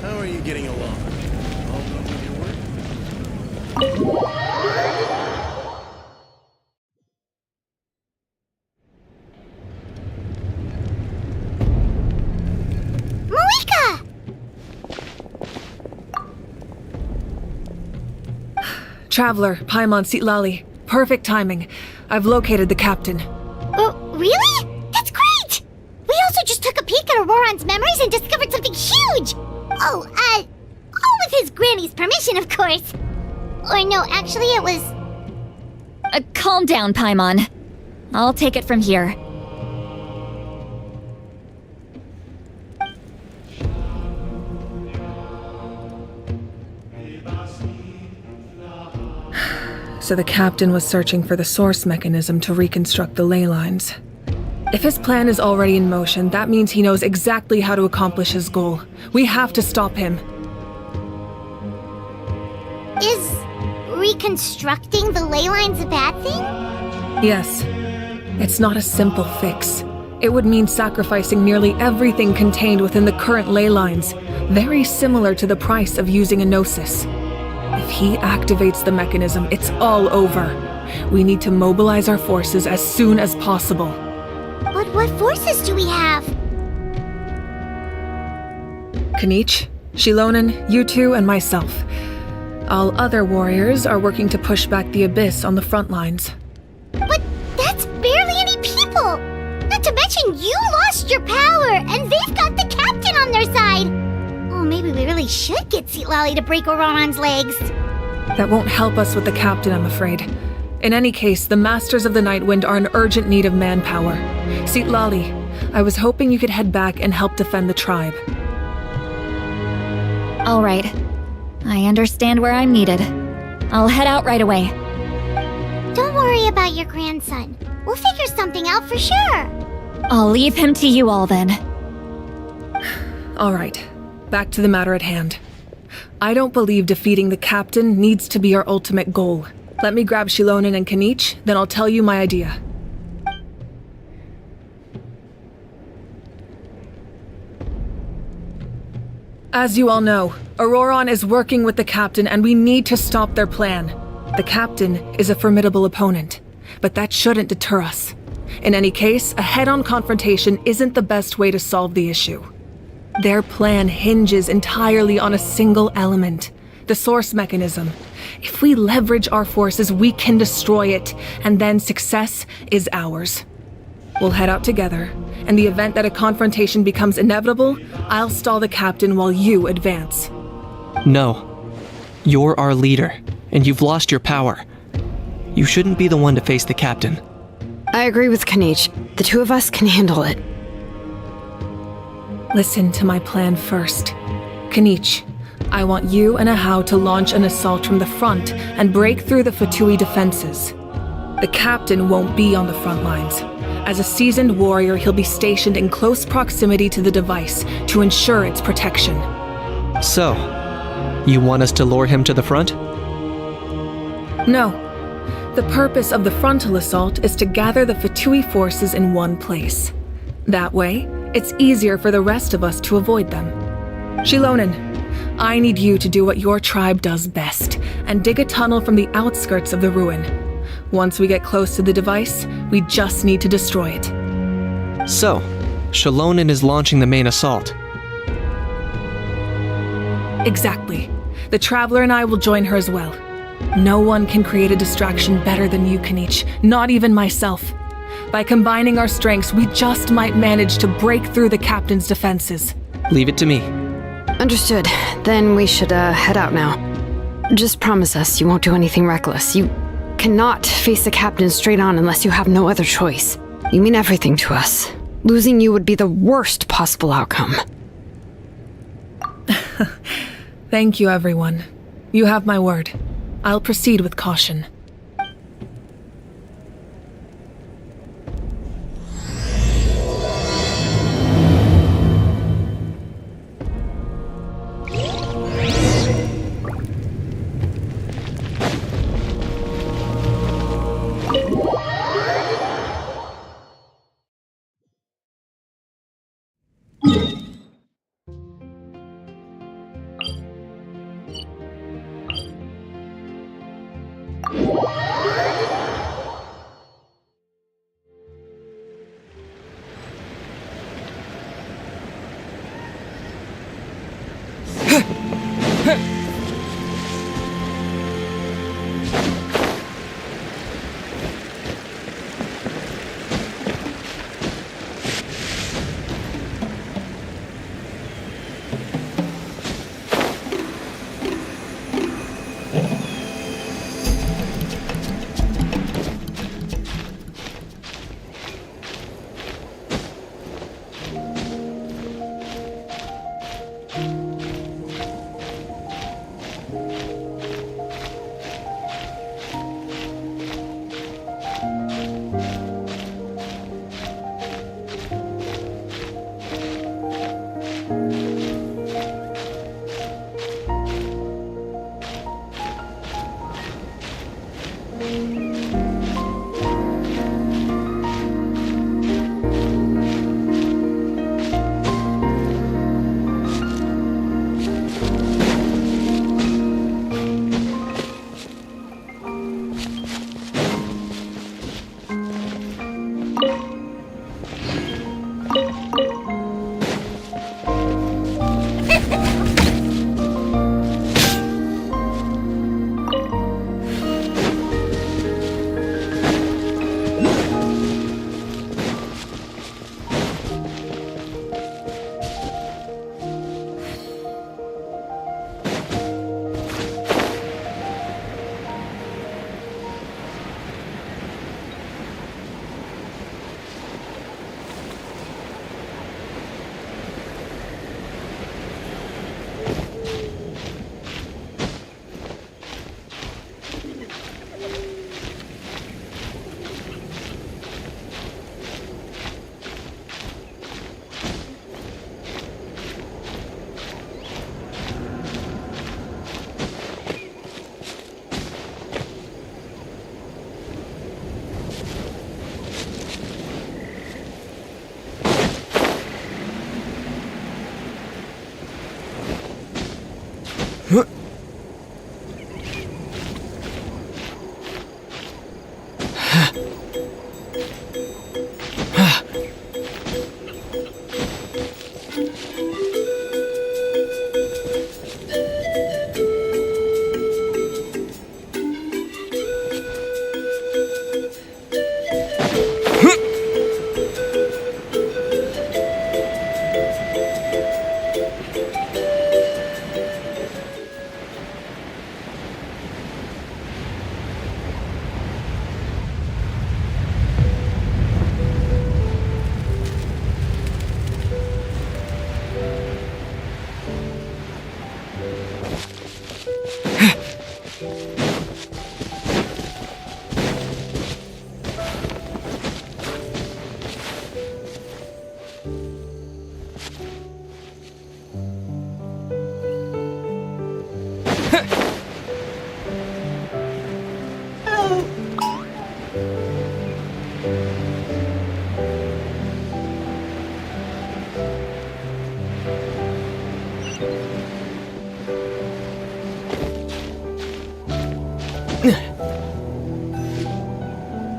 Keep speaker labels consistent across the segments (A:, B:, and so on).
A: How are you getting along? All done with your work?
B: Marika!
C: Traveler, Paimon Sitlali. Perfect timing. I've located the captain.
B: Oh, really? That's great! We also just took a peek at Auroron's memories and discovered something huge! All with his granny's permission, of course. Or no, actually it was...
D: Calm down, Paimon. I'll take it from here.
C: So the captain was searching for the source mechanism to reconstruct the ley lines. If his plan is already in motion, that means he knows exactly how to accomplish his goal. We have to stop him.
B: Is reconstructing the ley lines a bad thing?
C: Yes. It's not a simple fix. It would mean sacrificing nearly everything contained within the current ley lines, very similar to the price of using a gnosis. If he activates the mechanism, it's all over. We need to mobilize our forces as soon as possible.
B: But what forces do we have?
C: Kanich, Shilonen, you two, and myself. All other warriors are working to push back the Abyss on the front lines.
B: But that's barely any people! Not to mention you lost your power, and they've got the captain on their side! Oh, maybe we really should get Sitlali to break Auroron's legs.
C: That won't help us with the captain, I'm afraid. In any case, the Masters of the Nightwind are in urgent need of manpower. Sitlali, I was hoping you could head back and help defend the tribe.
D: All right. I understand where I'm needed. I'll head out right away.
B: Don't worry about your grandson. We'll figure something out for sure.
D: I'll leave him to you all then.
C: All right, back to the matter at hand. I don't believe defeating the captain needs to be our ultimate goal. Let me grab Shilonen and Kanich, then I'll tell you my idea. As you all know, Auroron is working with the captain and we need to stop their plan. The captain is a formidable opponent, but that shouldn't deter us. In any case, a head-on confrontation isn't the best way to solve the issue. Their plan hinges entirely on a single element, the source mechanism. If we leverage our forces, we can destroy it, and then success is ours. We'll head out together. In the event that a confrontation becomes inevitable, I'll stall the captain while you advance.
E: No. You're our leader, and you've lost your power. You shouldn't be the one to face the captain.
F: I agree with Kanich. The two of us can handle it.
C: Listen to my plan first. Kanich, I want you and Ahau to launch an assault from the front and break through the Fatui defenses. The captain won't be on the front lines. As a seasoned warrior, he'll be stationed in close proximity to the device to ensure its protection.
E: So, you want us to lure him to the front?
C: No. The purpose of the frontal assault is to gather the Fatui forces in one place. That way, it's easier for the rest of us to avoid them. Shilonen, I need you to do what your tribe does best, and dig a tunnel from the outskirts of the ruin. Once we get close to the device, we just need to destroy it.
E: So, Shilonen is launching the main assault.
C: Exactly. The Traveler and I will join her as well. No one can create a distraction better than you, Kanich, not even myself. By combining our strengths, we just might manage to break through the captain's defenses.
E: Leave it to me.
F: Understood. Then we should head out now. Just promise us you won't do anything reckless. You cannot face the captain straight on unless you have no other choice. You mean everything to us. Losing you would be the worst possible outcome.
C: Thank you, everyone. You have my word. I'll proceed with caution.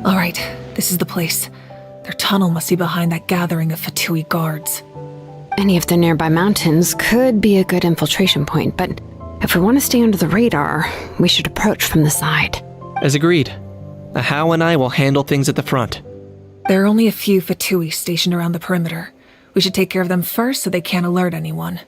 C: All right, this is the place. Their tunnel must be behind that gathering of Fatui guards.
F: Any of the nearby mountains could be a good infiltration point, but if we want to stay under the radar, we should approach from the side.
E: As agreed. Ahau and I will handle things at the front.
C: There are only a few Fatui stationed around the perimeter. We should take care of them first so they can't alert anyone.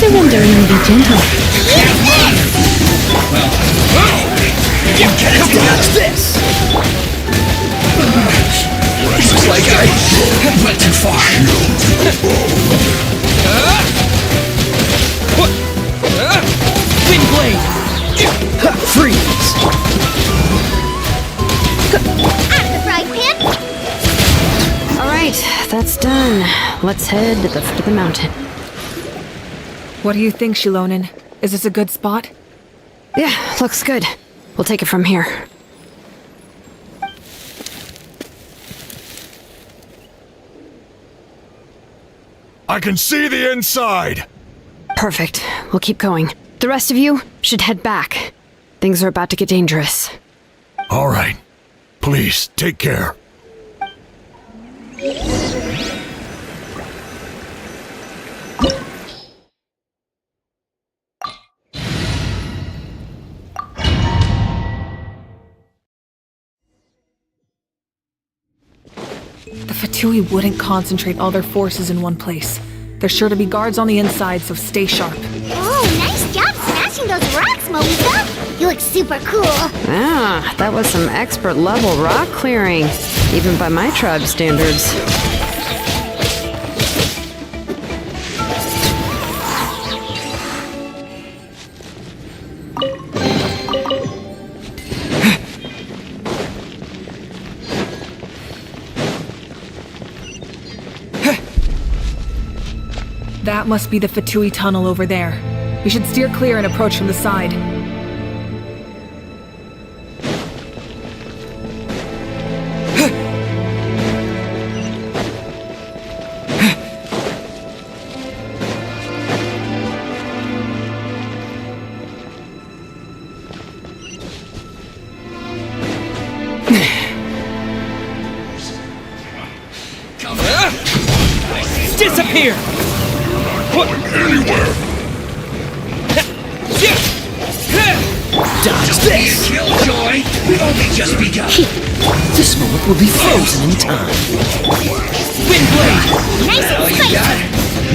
F: Surrender and be gentle.
A: You can't dodge this! Looks like I went too far. Wind blade! Freeze!
B: Out of the frying pan!
F: Alright, that's done. Let's head to the foot of the mountain.
C: What do you think, Shilonen? Is this a good spot?
F: Yeah, looks good. We'll take it from here.
G: I can see the inside!
F: Perfect. We'll keep going. The rest of you should head back. Things are about to get dangerous.
G: All right. Please, take care.
C: The Fatui wouldn't concentrate all their forces in one place. There's sure to be guards on the inside, so stay sharp.
B: Oh, nice job smashing those rocks, Moisa! You look super cool!
F: Ah, that was some expert level rock clearing, even by my tribe standards.
C: That must be the Fatui tunnel over there. We should steer clear and approach from the side.
A: Disappear!
G: Anywhere!
A: Dodge this! Killjoy! We've only just begun! This moment will be frozen in time. Wind blade!
B: Nice and
A: You
B: spicy!
A: got it!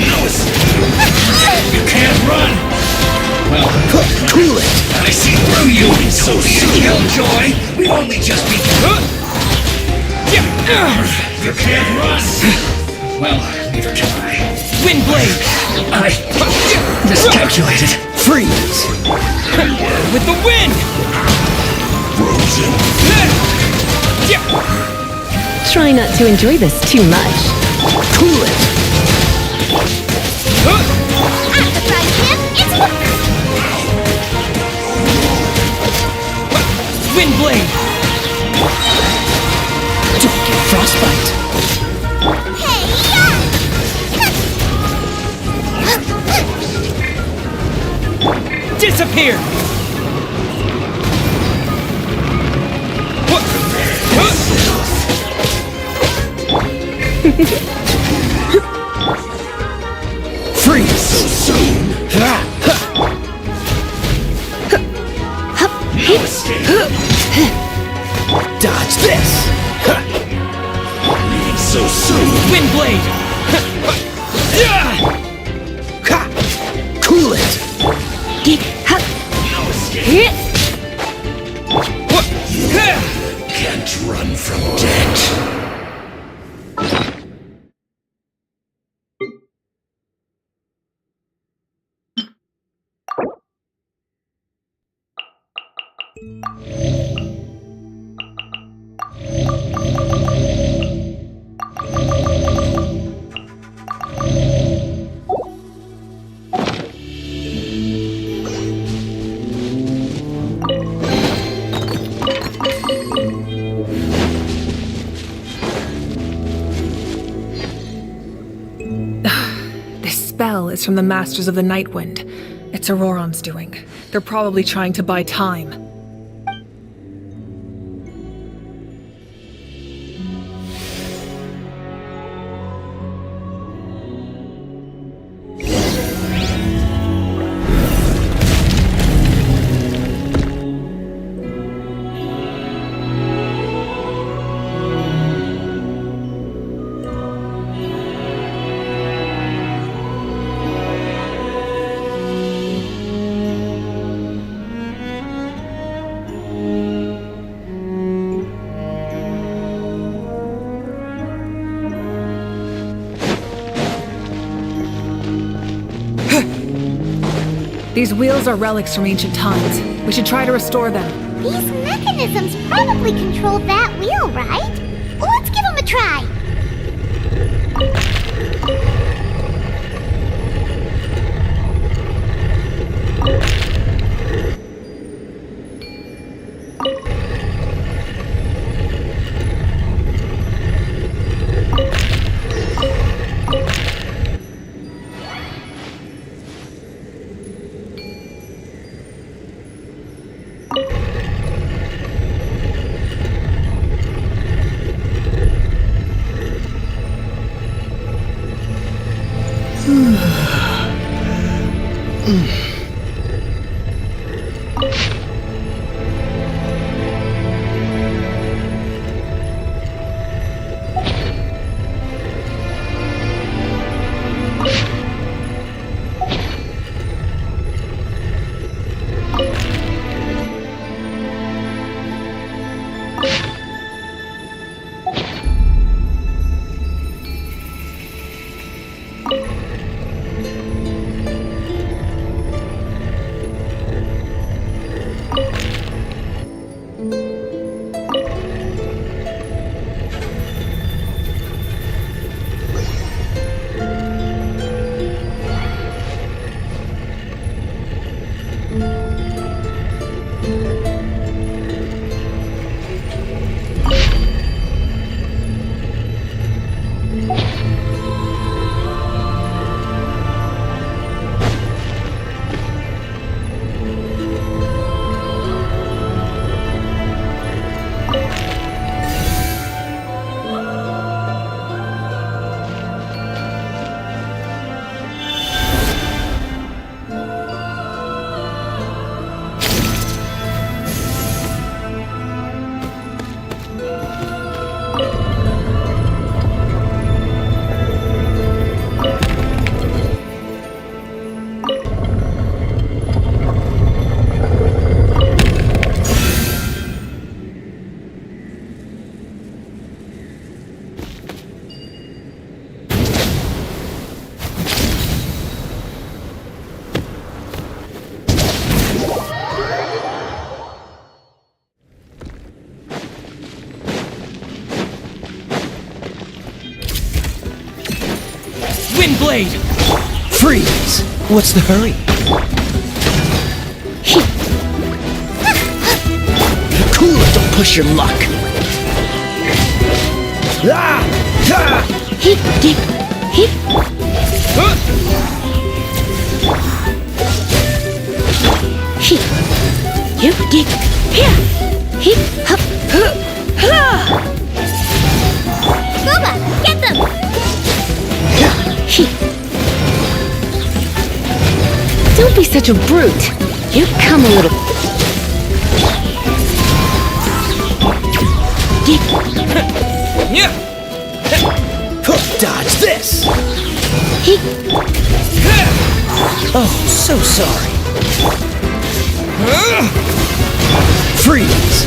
A: No escape! You can't run! Well, cool it! I see through you! So Killjoy! We've only just begun! You can't run! Well, neither can I. Wind blade! I miscalculated. Freeze! With the wind!
G: Frozen!
F: Try not to enjoy this too much.
A: Cool it!
B: Out of the frying pan, it's
A: Wind blade! Don't get frostbite! Disappear! Freeze! So soon! No escape! Dodge this! So soon! Wind blade! Cool it! No escape! Can't run from death.
C: This spell is from the Masters of the Nightwind. It's Auroron's doing. They're probably trying to buy time. These wheels are relics from ancient times. We should try to restore them.
B: These mechanisms probably control that wheel, right? Let's give them a try.
A: Wind blade! Freeze! What's the hurry? Cool it, don't push your luck! Ah! Ah!
B: Hip, dip, hip. Hip, hip, dip, here. Hip, hop, Boba, get them! Hip. Don't be such a brute. You come a little. Dip.
A: Yeah! Dodge this!
B: Hip.
A: Oh, so sorry. Freeze!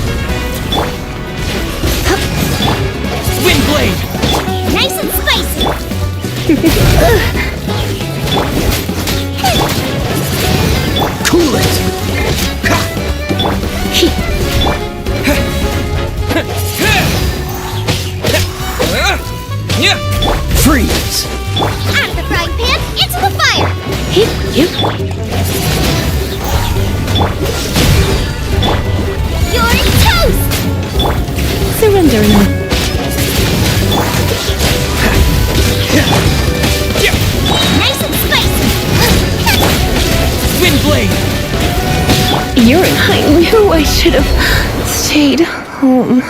A: Wind blade!
B: Nice and spicy.
A: Cool it!
B: Hip.
A: Freeze!
B: Out of the frying pan, into the fire. Hip, hip. You're toast. Surrendering. Nice and spicy.
A: Wind blade!
F: I knew I should have stayed home.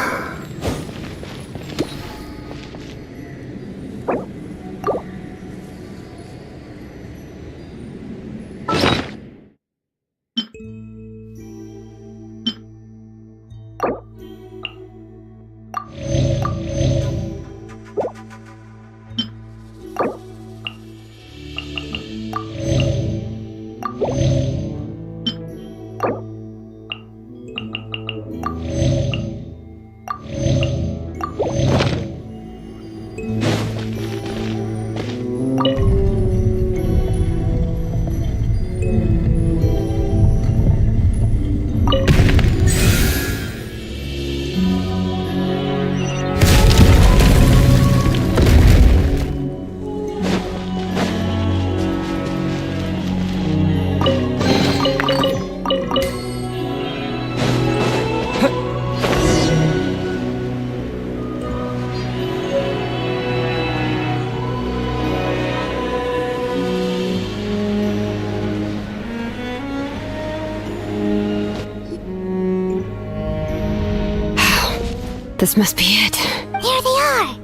F: This must be it.
B: There they are!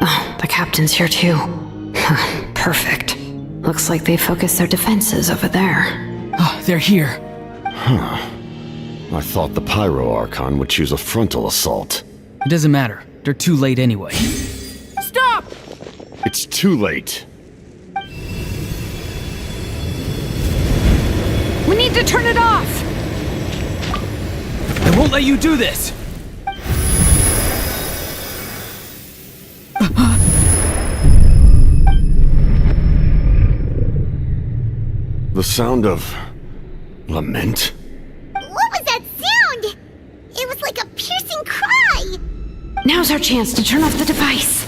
F: Oh, the captain's here too. Perfect. Looks like they focused their defenses over there.
A: Oh, they're here.
G: I thought the Pyro Archon would choose a frontal assault.
A: It doesn't matter. They're too late anyway.
C: Stop!
G: It's too late.
C: We need to turn it off!
A: I won't let you do this!
G: The sound of lament?
B: What was that sound? It was like a piercing cry!
F: Now's our chance to turn off the device.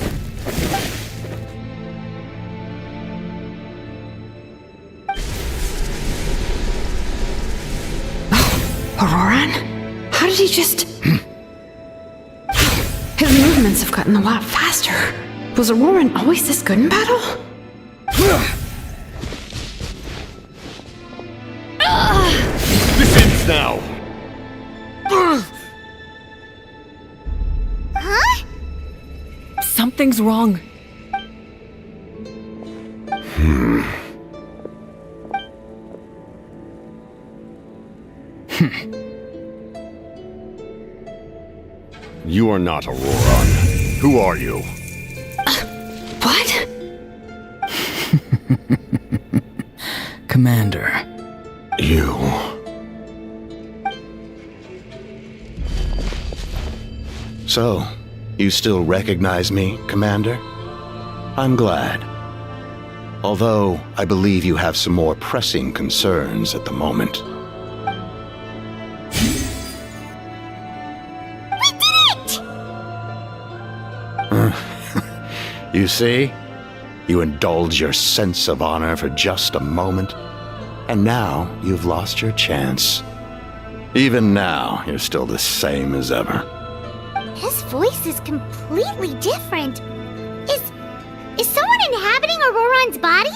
F: Oh, Auroran? How did he just... His movements have gotten a lot faster. Was Auroran always this good in battle?
G: This ends now!
B: Huh?
C: Something's wrong.
G: You are not Auroran. Who are you?
F: What?
A: Commander.
G: You...
H: So, you still recognize me, Commander? I'm glad. Although, I believe you have some more pressing concerns at the moment.
B: We did it!
H: You see? You indulge your sense of honor for just a moment, and now you've lost your chance. Even now, you're still the same as ever.
B: His voice is completely different. Is someone inhabiting Auroran's body?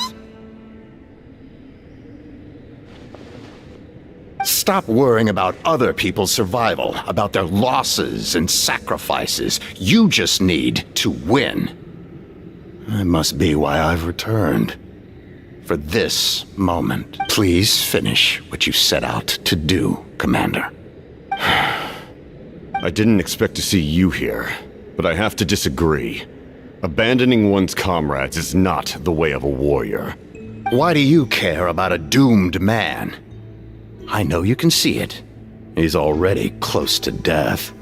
H: Stop worrying about other people's survival, about their losses and sacrifices. You just need to win. That must be why I've returned. For this moment. Please finish what you set out to do, Commander.
G: I didn't expect to see you here, but I have to disagree. Abandoning one's comrades is not the way of a warrior.
H: Why do you care about a doomed man? I know you can see it. He's already close to death.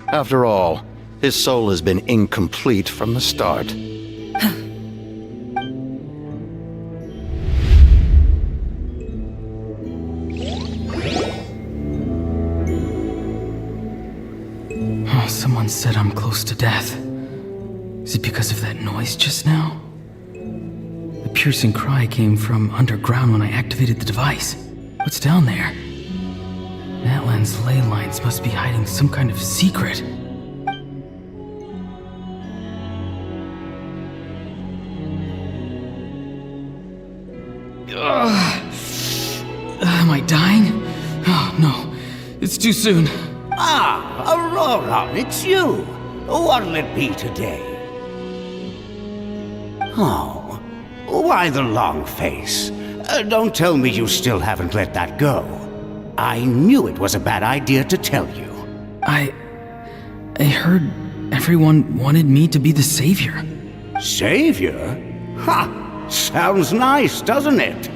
H: After all, his soul has been incomplete from the start.
A: Someone said I'm close to death. Is it because of that noise just now? The piercing cry came from underground when I activated the device. What's down there? Natlan's ley lines must be hiding some kind of secret. Am I dying? Oh, no. It's too soon.
I: Ah, Aurora, it's you. What'll it be today? Oh, why the long face? Don't tell me you still haven't let that go. I knew it was a bad idea to tell you.
A: I heard everyone wanted me to be the savior.
I: Savior? Ha! Sounds nice, doesn't it?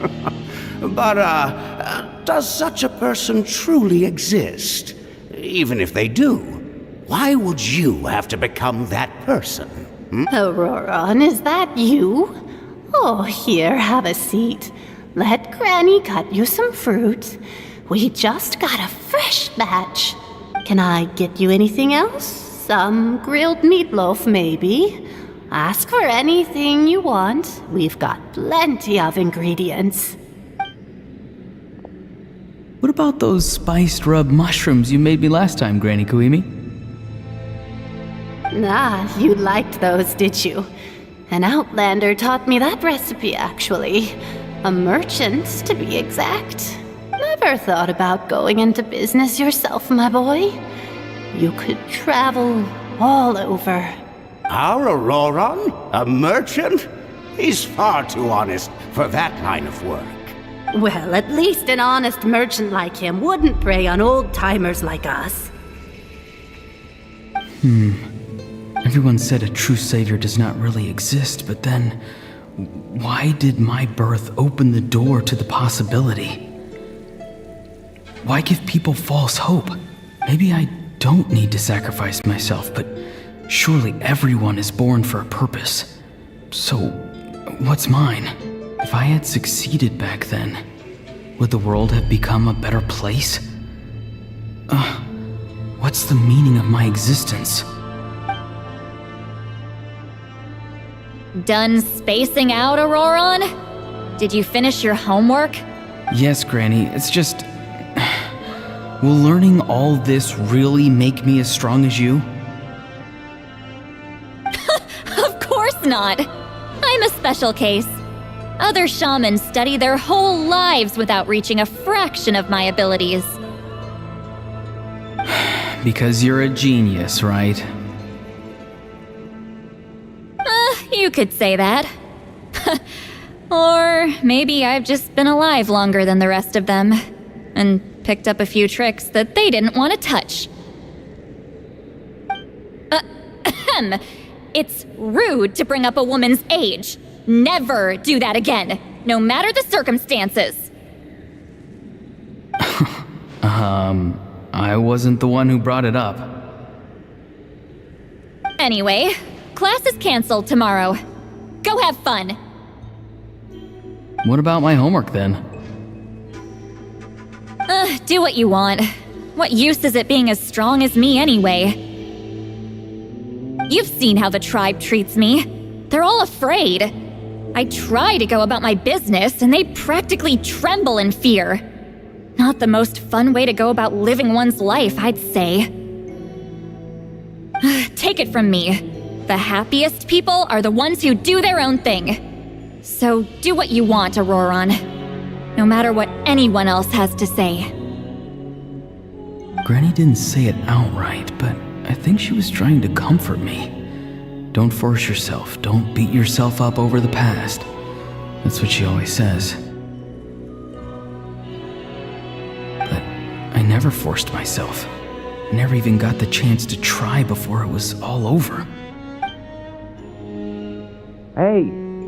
I: But, does such a person truly exist? Even if they do, why would you have to become that person?
J: Auroran, is that you? Oh, here, have a seat. Let Granny cut you some fruit. We just got a fresh batch. Can I get you anything else? Some grilled meatloaf, maybe? Ask for anything you want. We've got plenty of ingredients.
A: What about those spiced rub mushrooms you made me last time, Granny Kuimi?
J: Ah, you liked those, did you? An outlander taught me that recipe, actually. A merchant, to be exact. Never thought about going into business yourself, my boy. You could travel all over.
I: Our Auroron? A merchant? He's far too honest for that line of work.
J: Well, at least an honest merchant like him wouldn't prey on old-timers like us.
A: Everyone said a true savior does not really exist, but then why did my birth open the door to the possibility? Why give people false hope? Maybe I don't need to sacrifice myself, but surely everyone is born for a purpose. So, what's mine? If I had succeeded back then, would the world have become a better place? What's the meaning of my existence?
D: Done spacing out, Auroron? Did you finish your homework?
A: Yes, Granny, it's just... Will learning all this really make me as strong as you?
D: Of course not. I'm a special case. Other shamans study their whole lives without reaching a fraction of my abilities.
A: Because you're a genius, right?
D: You could say that. Or maybe I've just been alive longer than the rest of them, and picked up a few tricks that they didn't want to touch. It's rude to bring up a woman's age. Never do that again, no matter the circumstances.
A: I wasn't the one who brought it up.
D: Anyway, class is canceled tomorrow. Go have fun.
A: What about my homework then?
D: Do what you want. What use is it being as strong as me anyway? You've seen how the tribe treats me. They're all afraid. I try to go about my business, and they practically tremble in fear. Not the most fun way to go about living one's life, I'd say. Take it from me. The happiest people are the ones who do their own thing. So do what you want, Auroron. No matter what anyone else has to say.
A: Granny didn't say it outright, but I think she was trying to comfort me. Don't force yourself. Don't beat yourself up over the past. That's what she always says. But I never forced myself. I never even got the chance to try before it was all over.
K: Hey,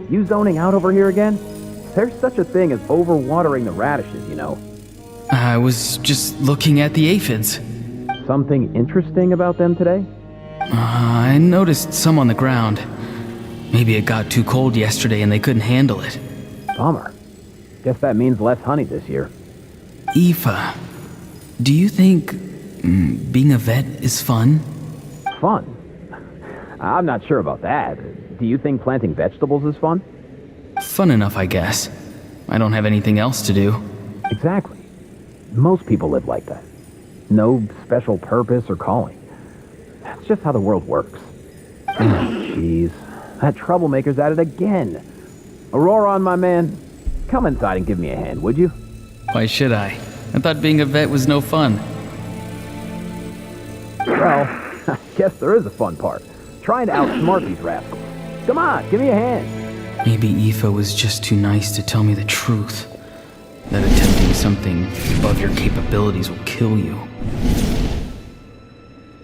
K: you zoning out over here again? There's such a thing as overwatering the radishes, you know.
A: I was just looking at the aphids.
K: Something interesting about them today?
A: I noticed some on the ground. Maybe it got too cold yesterday and they couldn't handle it.
K: Bummer. Guess that means less honey this year.
A: Aoife, do you think being a vet is fun?
K: Fun? I'm not sure about that. Do you think planting vegetables is fun?
A: Fun enough, I guess. I don't have anything else to do.
K: Exactly. Most people live like that. No special purpose or calling. That's just how the world works. Jeez. That troublemaker's at it again. Auroron, my man, come inside and give me a hand, would you?
A: Why should I? I thought being a vet was no fun.
K: Well, I guess there is a fun part. Trying to outsmart these rascals. Come on, give me a hand.
A: Maybe Aoife was just too nice to tell me the truth. That attempting something above your capabilities will kill you.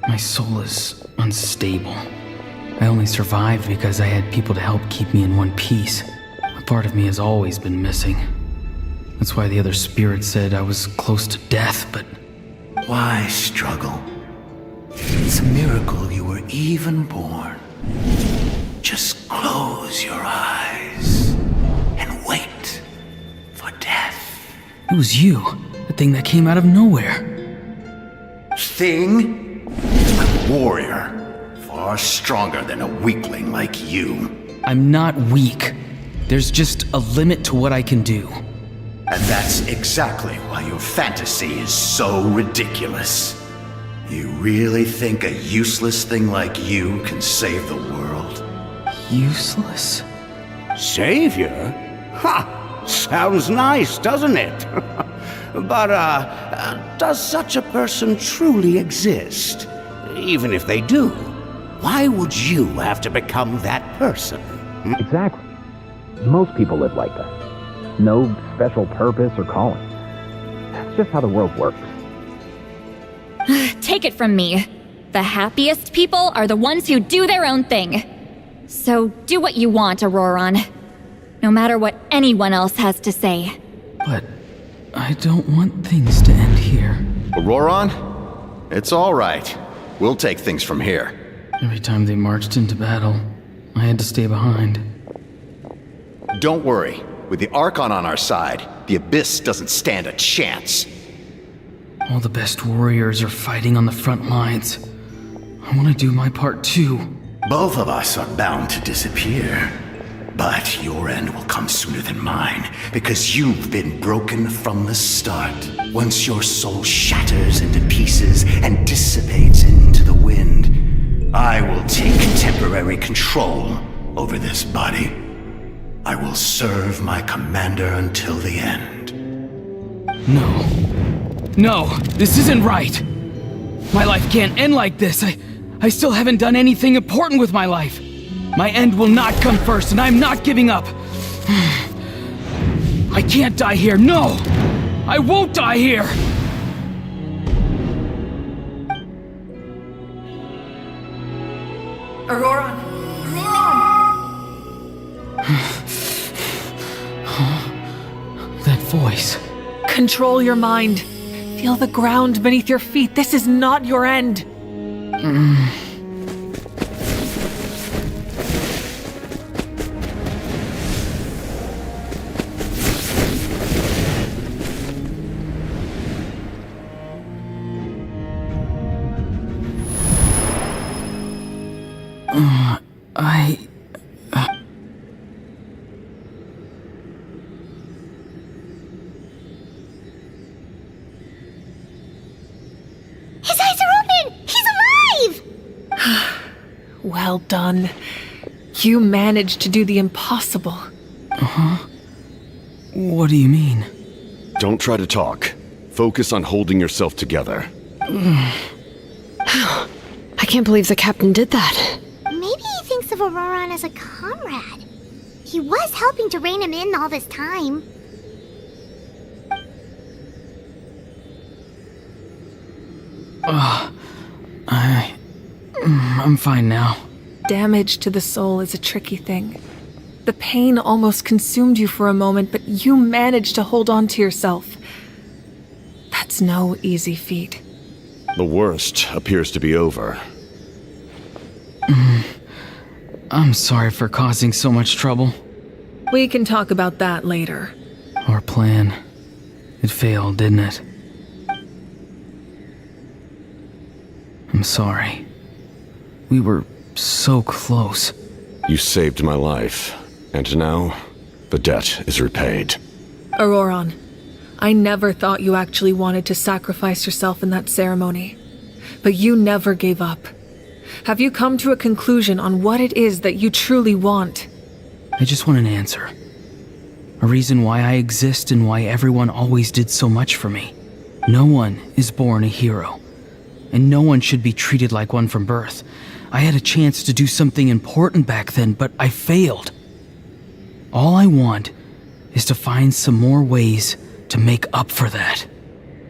A: My soul is unstable. I only survived because I had people to help keep me in one piece. A part of me has always been missing. That's why the other spirits said I was close to death, but...
L: Why struggle? It's a miracle you were even born. Just close your eyes and wait for death.
A: It was you, the thing that came out of nowhere.
H: Thing? I'm a warrior, far stronger than a weakling like you.
A: I'm not weak. There's just a limit to what I can do.
H: And that's exactly why your fantasy is so ridiculous. You really think a useless thing like you can save the world?
A: Useless?
I: Savior? Ha! Sounds nice, doesn't it? But, does such a person truly exist? Even if they do, Why would you have to become that person?
K: Exactly. Most people live like that. No special purpose or calling. That's just how the world works.
D: Take it from me. The happiest people are the ones who do their own thing. So do what you want, Auroron. No matter what anyone else has to say.
A: But I don't want things to end here.
H: Auroron? It's all right. We'll take things from here.
A: Every time they marched into battle, I had to stay behind.
H: Don't worry. With the Archon on our side, the Abyss doesn't stand a chance.
A: All the best warriors are fighting on the front lines. I want to do my part too.
L: Both of us are bound to disappear. But your end will come sooner than mine, because you've been broken from the start. Once your soul shatters into pieces and dissipates into the wind, I will take temporary control over this body. I will serve my commander until the end.
A: No. No, this isn't right. My life can't end like this. I still haven't done anything important with my life. My end will not come first, and I'm not giving up. I can't die here, no! I won't die here!
C: Auroron!
A: That voice.
C: Control your mind. Feel the ground beneath your feet. This is not your end.
B: His eyes are open! He's alive!
C: Well done. You managed to do the impossible.
A: What do you mean?
G: Don't try to talk. Focus on holding yourself together.
F: I can't believe the captain did that.
B: Maybe he thinks of Auroron as a comrade. He was helping to rein him in all this time.
A: I'm fine now.
C: Damage to the soul is a tricky thing. The pain almost consumed you for a moment, but you managed to hold on to yourself. That's no easy feat.
G: The worst appears to be over.
A: I'm sorry for causing so much trouble.
C: We can talk about that later.
A: Our plan. It failed, didn't it? I'm sorry. We were so close.
G: You saved my life, and now the debt is repaid.
C: Auroron, I never thought you actually wanted to sacrifice yourself in that ceremony. But you never gave up. Have you come to a conclusion on what it is that you truly want?
A: I just want an answer. A reason why I exist and why everyone always did so much for me. No one is born a hero. And no one should be treated like one from birth. I had a chance to do something important back then, but I failed. All I want is to find some more ways to make up for that.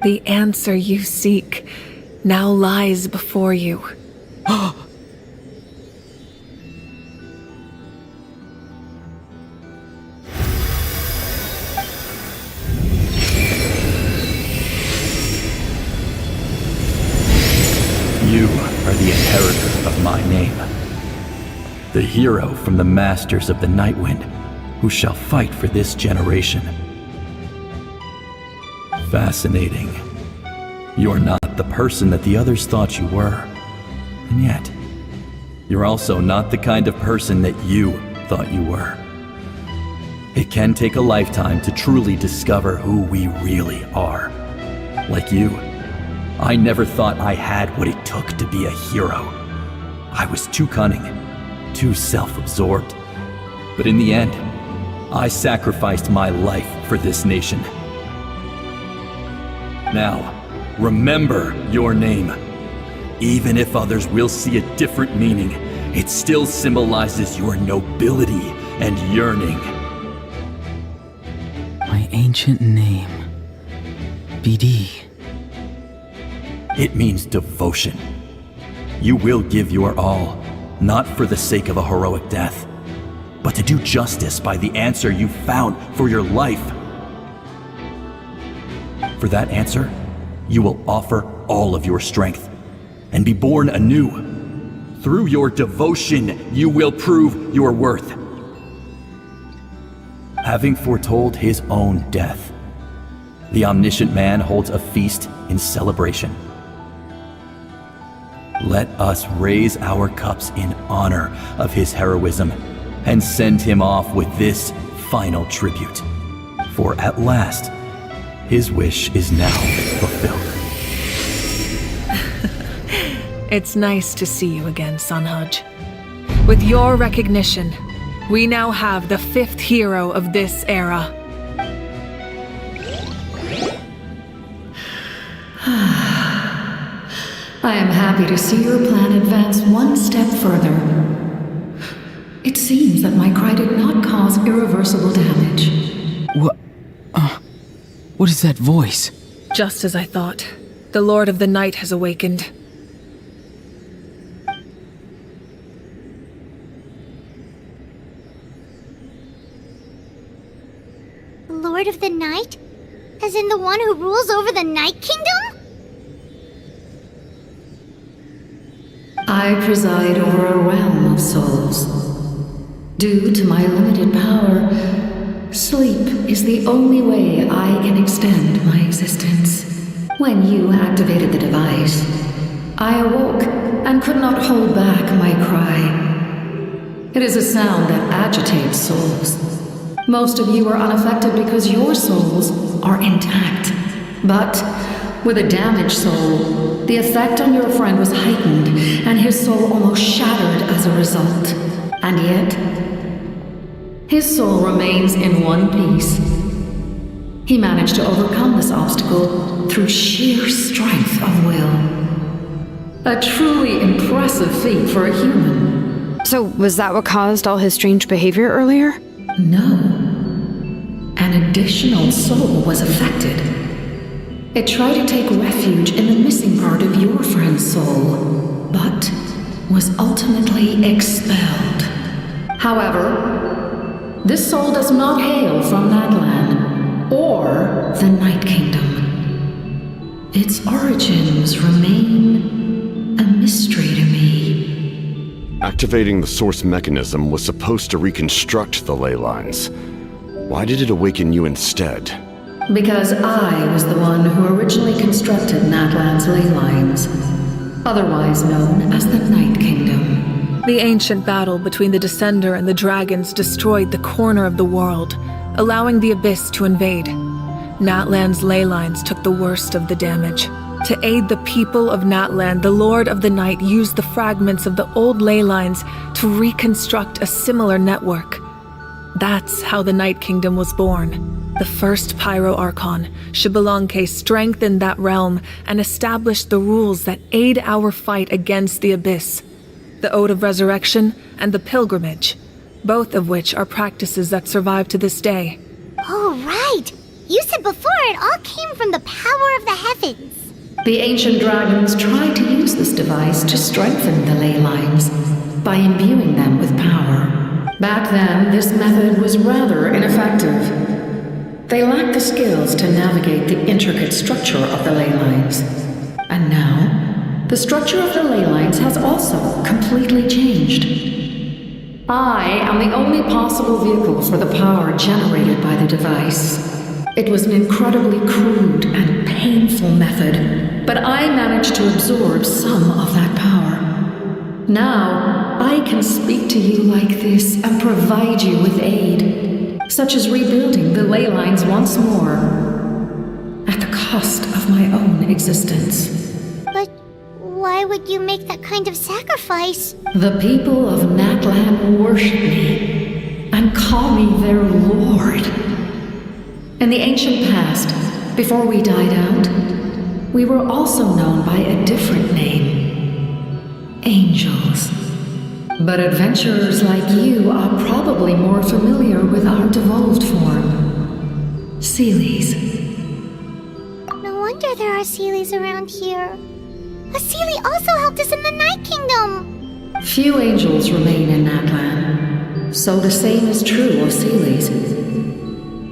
C: The answer you seek now lies before you.
M: You are the inheritor of my name. The hero from the Masters of the Nightwind, who shall fight for this generation. Fascinating. You're not the person that the others thought you were. And yet, you're also not the kind of person that you thought you were. It can take a lifetime to truly discover who we really are. Like you, I never thought I had what it took to be a hero. I was too cunning, too self-absorbed. But in the end, I sacrificed my life for this nation. Now, remember your name. Even if others will see a different meaning, it still symbolizes your nobility and yearning.
A: My ancient name. BD.
M: It means devotion. You will give your all, not for the sake of a heroic death, but to do justice by the answer you found for your life. For that answer, you will offer all of your strength and be born anew. Through your devotion, you will prove your worth. Having foretold his own death, the omniscient man holds a feast in celebration. Let us raise our cups in honor of his heroism and send him off with this final tribute. For at last, his wish is now fulfilled.
C: It's nice to see you again, Sunhudge. With your recognition, we now have the 5th hero of this era.
N: I am happy to see your plan advance one step further. It seems that my cry did not cause irreversible damage.
A: What is that voice?
C: Just as I thought. The Lord of the Night has awakened.
B: Lord of the Night? As in the one who rules over the Night Kingdom?
N: I preside over a realm of souls. Due to my limited power, sleep is the only way I can extend my existence. When you activated the device, I awoke and could not hold back my cry. It is a sound that agitates souls. Most of you are unaffected because your souls are intact. But with a damaged soul, the effect on your friend was heightened, and his soul almost shattered as a result. And yet, his soul remains in one piece. He managed to overcome this obstacle through sheer strength of will. A truly impressive feat for a human.
F: So, was that what caused all his strange behavior earlier?
N: No. An additional soul was affected. It tried to take refuge in the missing part of your friend's soul, but was ultimately expelled. However, this soul does not hail from Nadlan or the Night Kingdom. Its origins remain a mystery to me.
G: Activating the source mechanism was supposed to reconstruct the ley lines. Why did it awaken you instead?
N: Because I was the one who originally constructed Nadlan's ley lines, otherwise known as the Night Kingdom.
C: The ancient battle between the Descender and the dragons destroyed the corner of the world, allowing the Abyss to invade. Natlan's ley lines took the worst of the damage. To aid the people of Natlan, the Lord of the Night used the fragments of the old ley lines to reconstruct a similar network. That's how the Night Kingdom was born. The first Pyro Archon, Xbalanque, strengthened that realm and established the rules that aid our fight against the Abyss. The Ode of Resurrection and the Pilgrimage, both of which are practices that survive to this day.
B: Oh, right! You said before it all came from the power of the heavens.
N: The ancient dragons tried to use this device to strengthen the ley lines by imbuing them with power. Back then, this method was rather ineffective. They lacked the skills to navigate the intricate structure of the ley lines. And now, the structure of the ley lines has also completely changed. I am the only possible vehicle for the power generated by the device. It was an incredibly crude and painful method, but I managed to absorb some of that power. Now, I can speak to you like this and provide you with aid, such as rebuilding the ley lines once more, at the cost of my own existence.
B: But why would you make that kind of sacrifice?
N: The people of Natlan worship me and call me their lord. In the ancient past, before we died out, we were also known by a different name. angels. But adventurers like you are probably more familiar with our devolved form. Seelies.
B: No wonder there are Seelies around here. A Seelie also helped us in the Night Kingdom.
N: Few angels remain in Natlan, so the same is true of Seelies.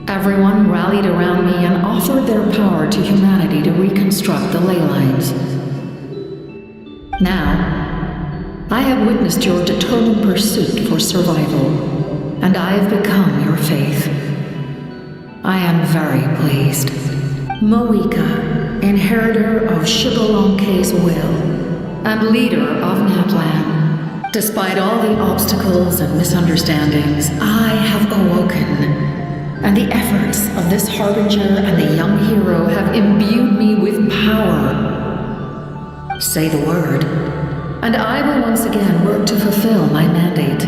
N: Everyone rallied around me and offered their power to humanity to reconstruct the ley lines. Now, I have witnessed your determined pursuit for survival, and I have become your faith. I am very pleased. Moika, inheritor of Shibalonke's will, and leader of Natlan. Despite all the obstacles and misunderstandings, I have awoken. And the efforts of this Harbinger and the young hero have imbued me with power. Say the word, and I will once again work to fulfill my mandate.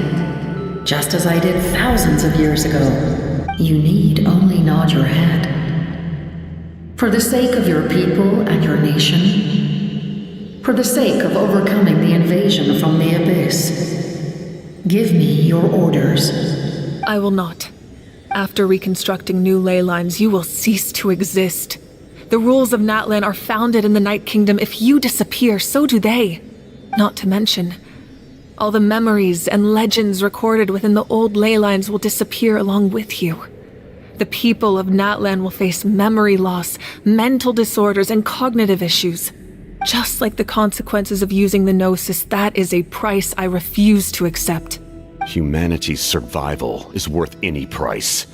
N: Just as I did thousands of years ago. You need only nod your head. For the sake of your people and your nation, for the sake of overcoming the invasion from the Abyss, give me your orders.
C: I will not. After reconstructing new ley lines, you will cease to exist. The rules of Natlan are founded in the Night Kingdom. If you disappear, so do they. Not to mention, all the memories and legends recorded within the old ley lines will disappear along with you. The people of Natlan will face memory loss, mental disorders, and cognitive issues. Just like the consequences of using the Gnosis, that is a price I refuse to accept.
G: Humanity's survival is worth any price.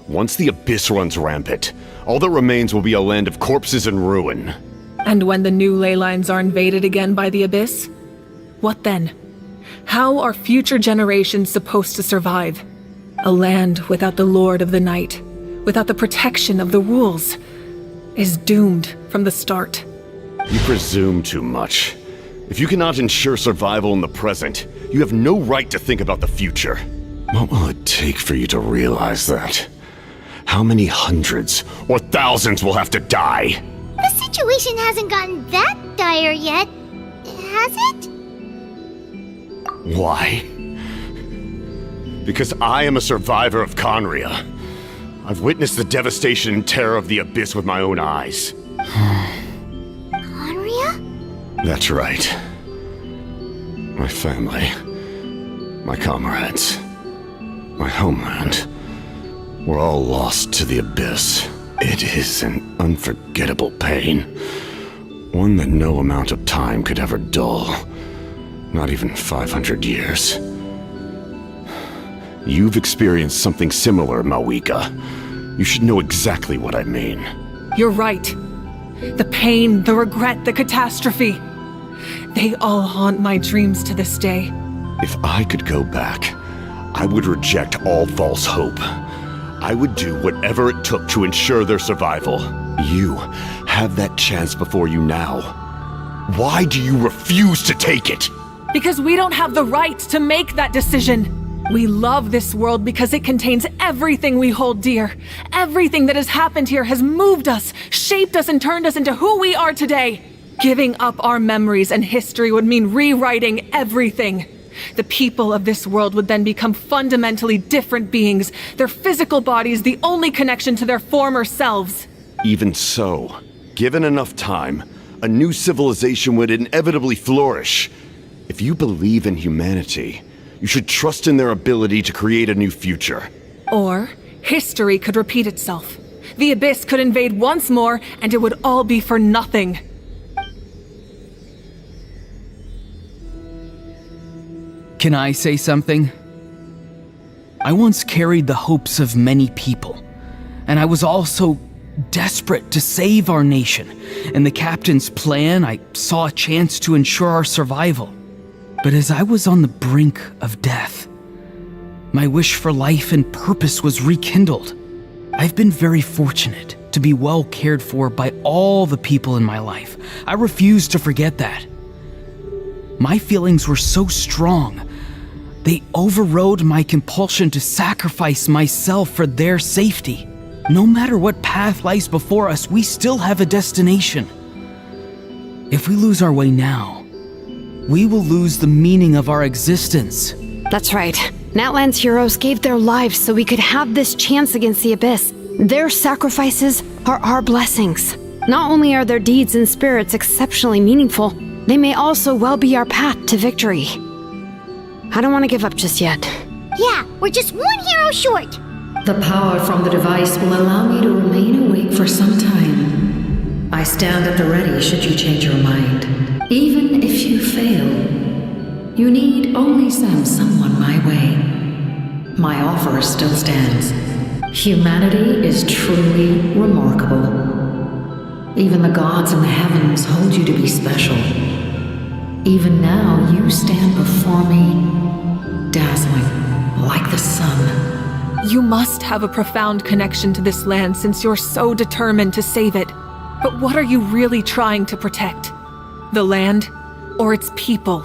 G: Once the Abyss runs rampant, all that remains will be a land of corpses and ruin.
C: And when the new ley lines are invaded again by the Abyss? What then? How are future generations supposed to survive? A land without the Lord of the Night, without the protection of the rules, is doomed from the start.
G: You presume too much. If you cannot ensure survival in the present, you have no right to think about the future. What will it take for you to realize that? How many hundreds or thousands will have to die?
B: The situation hasn't gotten that dire yet, has it?
G: Why? Because I am a survivor of Conria. I've witnessed the devastation and terror of the Abyss with my own eyes.
B: Conria?
G: That's right. My family, my comrades, my homeland, were all lost to the Abyss. It is an unforgettable pain. One that no amount of time could ever dull. Not even 500 years. You've experienced something similar, Mawika. You should know exactly what I mean.
C: You're right. The pain, the regret, the catastrophe. They all haunt my dreams to this day.
G: If I could go back, I would reject all false hope. I would do whatever it took to ensure their survival. You have that chance before you now. Why do you refuse to take it?
C: Because we don't have the right to make that decision. We love this world because it contains everything we hold dear. Everything that has happened here has moved us, shaped us, and turned us into who we are today. Giving up our memories and history would mean rewriting everything. The people of this world would then become fundamentally different beings, their physical bodies the only connection to their former selves.
G: Even so, given enough time, a new civilization would inevitably flourish. If you believe in humanity, you should trust in their ability to create a new future.
C: Or, history could repeat itself. The Abyss could invade once more, and it would all be for nothing.
A: Can I say something? I once carried the hopes of many people, and I was also desperate to save our nation. In the captain's plan, I saw a chance to ensure our survival. But as I was on the brink of death, my wish for life and purpose was rekindled. I've been very fortunate to be well cared for by all the people in my life. I refuse to forget that. My feelings were so strong, they overrode my compulsion to sacrifice myself for their safety. No matter what path lies before us, we still have a destination. If we lose our way now, we will lose the meaning of our existence.
F: That's right. Natlan's heroes gave their lives so we could have this chance against the Abyss. Their sacrifices are our blessings. Not only are their deeds and spirits exceptionally meaningful, they may also well be our path to victory. I don't want to give up just yet.
B: Yeah, we're just one hero short.
N: The power from the device will allow me to remain awake for some time. I stand at the ready should you change your mind. Even if you fail, you need only send someone my way. My offer still stands. Humanity is truly remarkable. Even the gods in the heavens hold you to be special. Even now, you stand before me, dazzling like the sun.
C: You must have a profound connection to this land since you're so determined to save it. But what are you really trying to protect? The land or its people?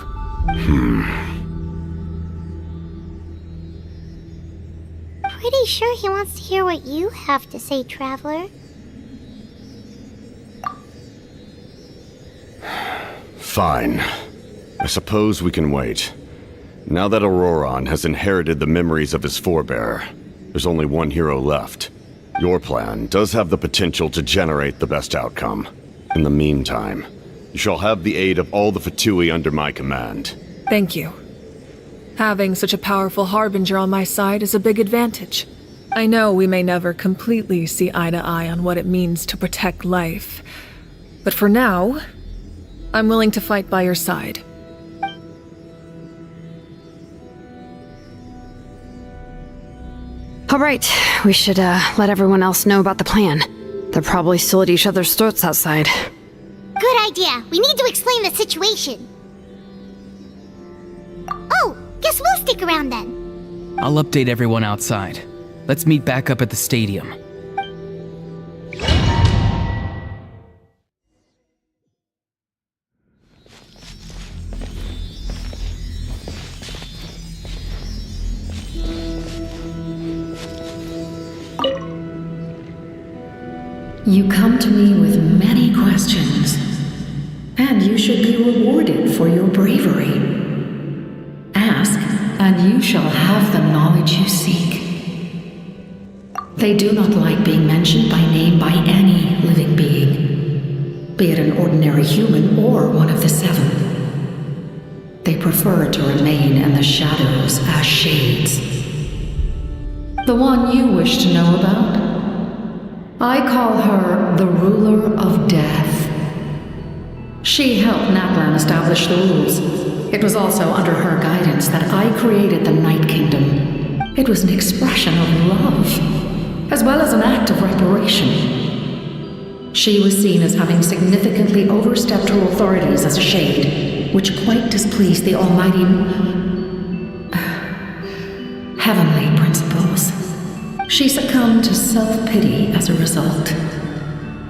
B: Pretty sure he wants to hear what you have to say, Traveler.
G: Fine. I suppose we can wait. Now that Auroron has inherited the memories of his forebearer, there's only one hero left. Your plan does have the potential to generate the best outcome. In the meantime, you shall have the aid of all the Fatui under my command.
C: Thank you. Having such a powerful harbinger on my side is a big advantage. I know we may never completely see eye to eye on what it means to protect life, but for now, I'm willing to fight by your side.
F: All right, we should let everyone else know about the plan. They're probably still at each other's throats outside.
B: Good idea. We need to explain the situation. Oh, guess we'll stick around then.
A: I'll update everyone outside. Let's meet back up at the stadium.
N: You come to me with many questions, and you should be rewarded for your bravery. Ask, and you shall have the knowledge you seek. They do not like being mentioned by name by any living being, be it an ordinary human or one of the seven. They prefer to remain in the shadows as shades. The one you wish to know about? I call her the Ruler of Death. She helped Natlan establish the rules. It was also under her guidance that I created the Night Kingdom. It was an expression of love, as well as an act of reparation. She was seen as having significantly overstepped her authorities as a shade, which quite displeased the almighty heavenly principles. She succumbed to self-pity as a result,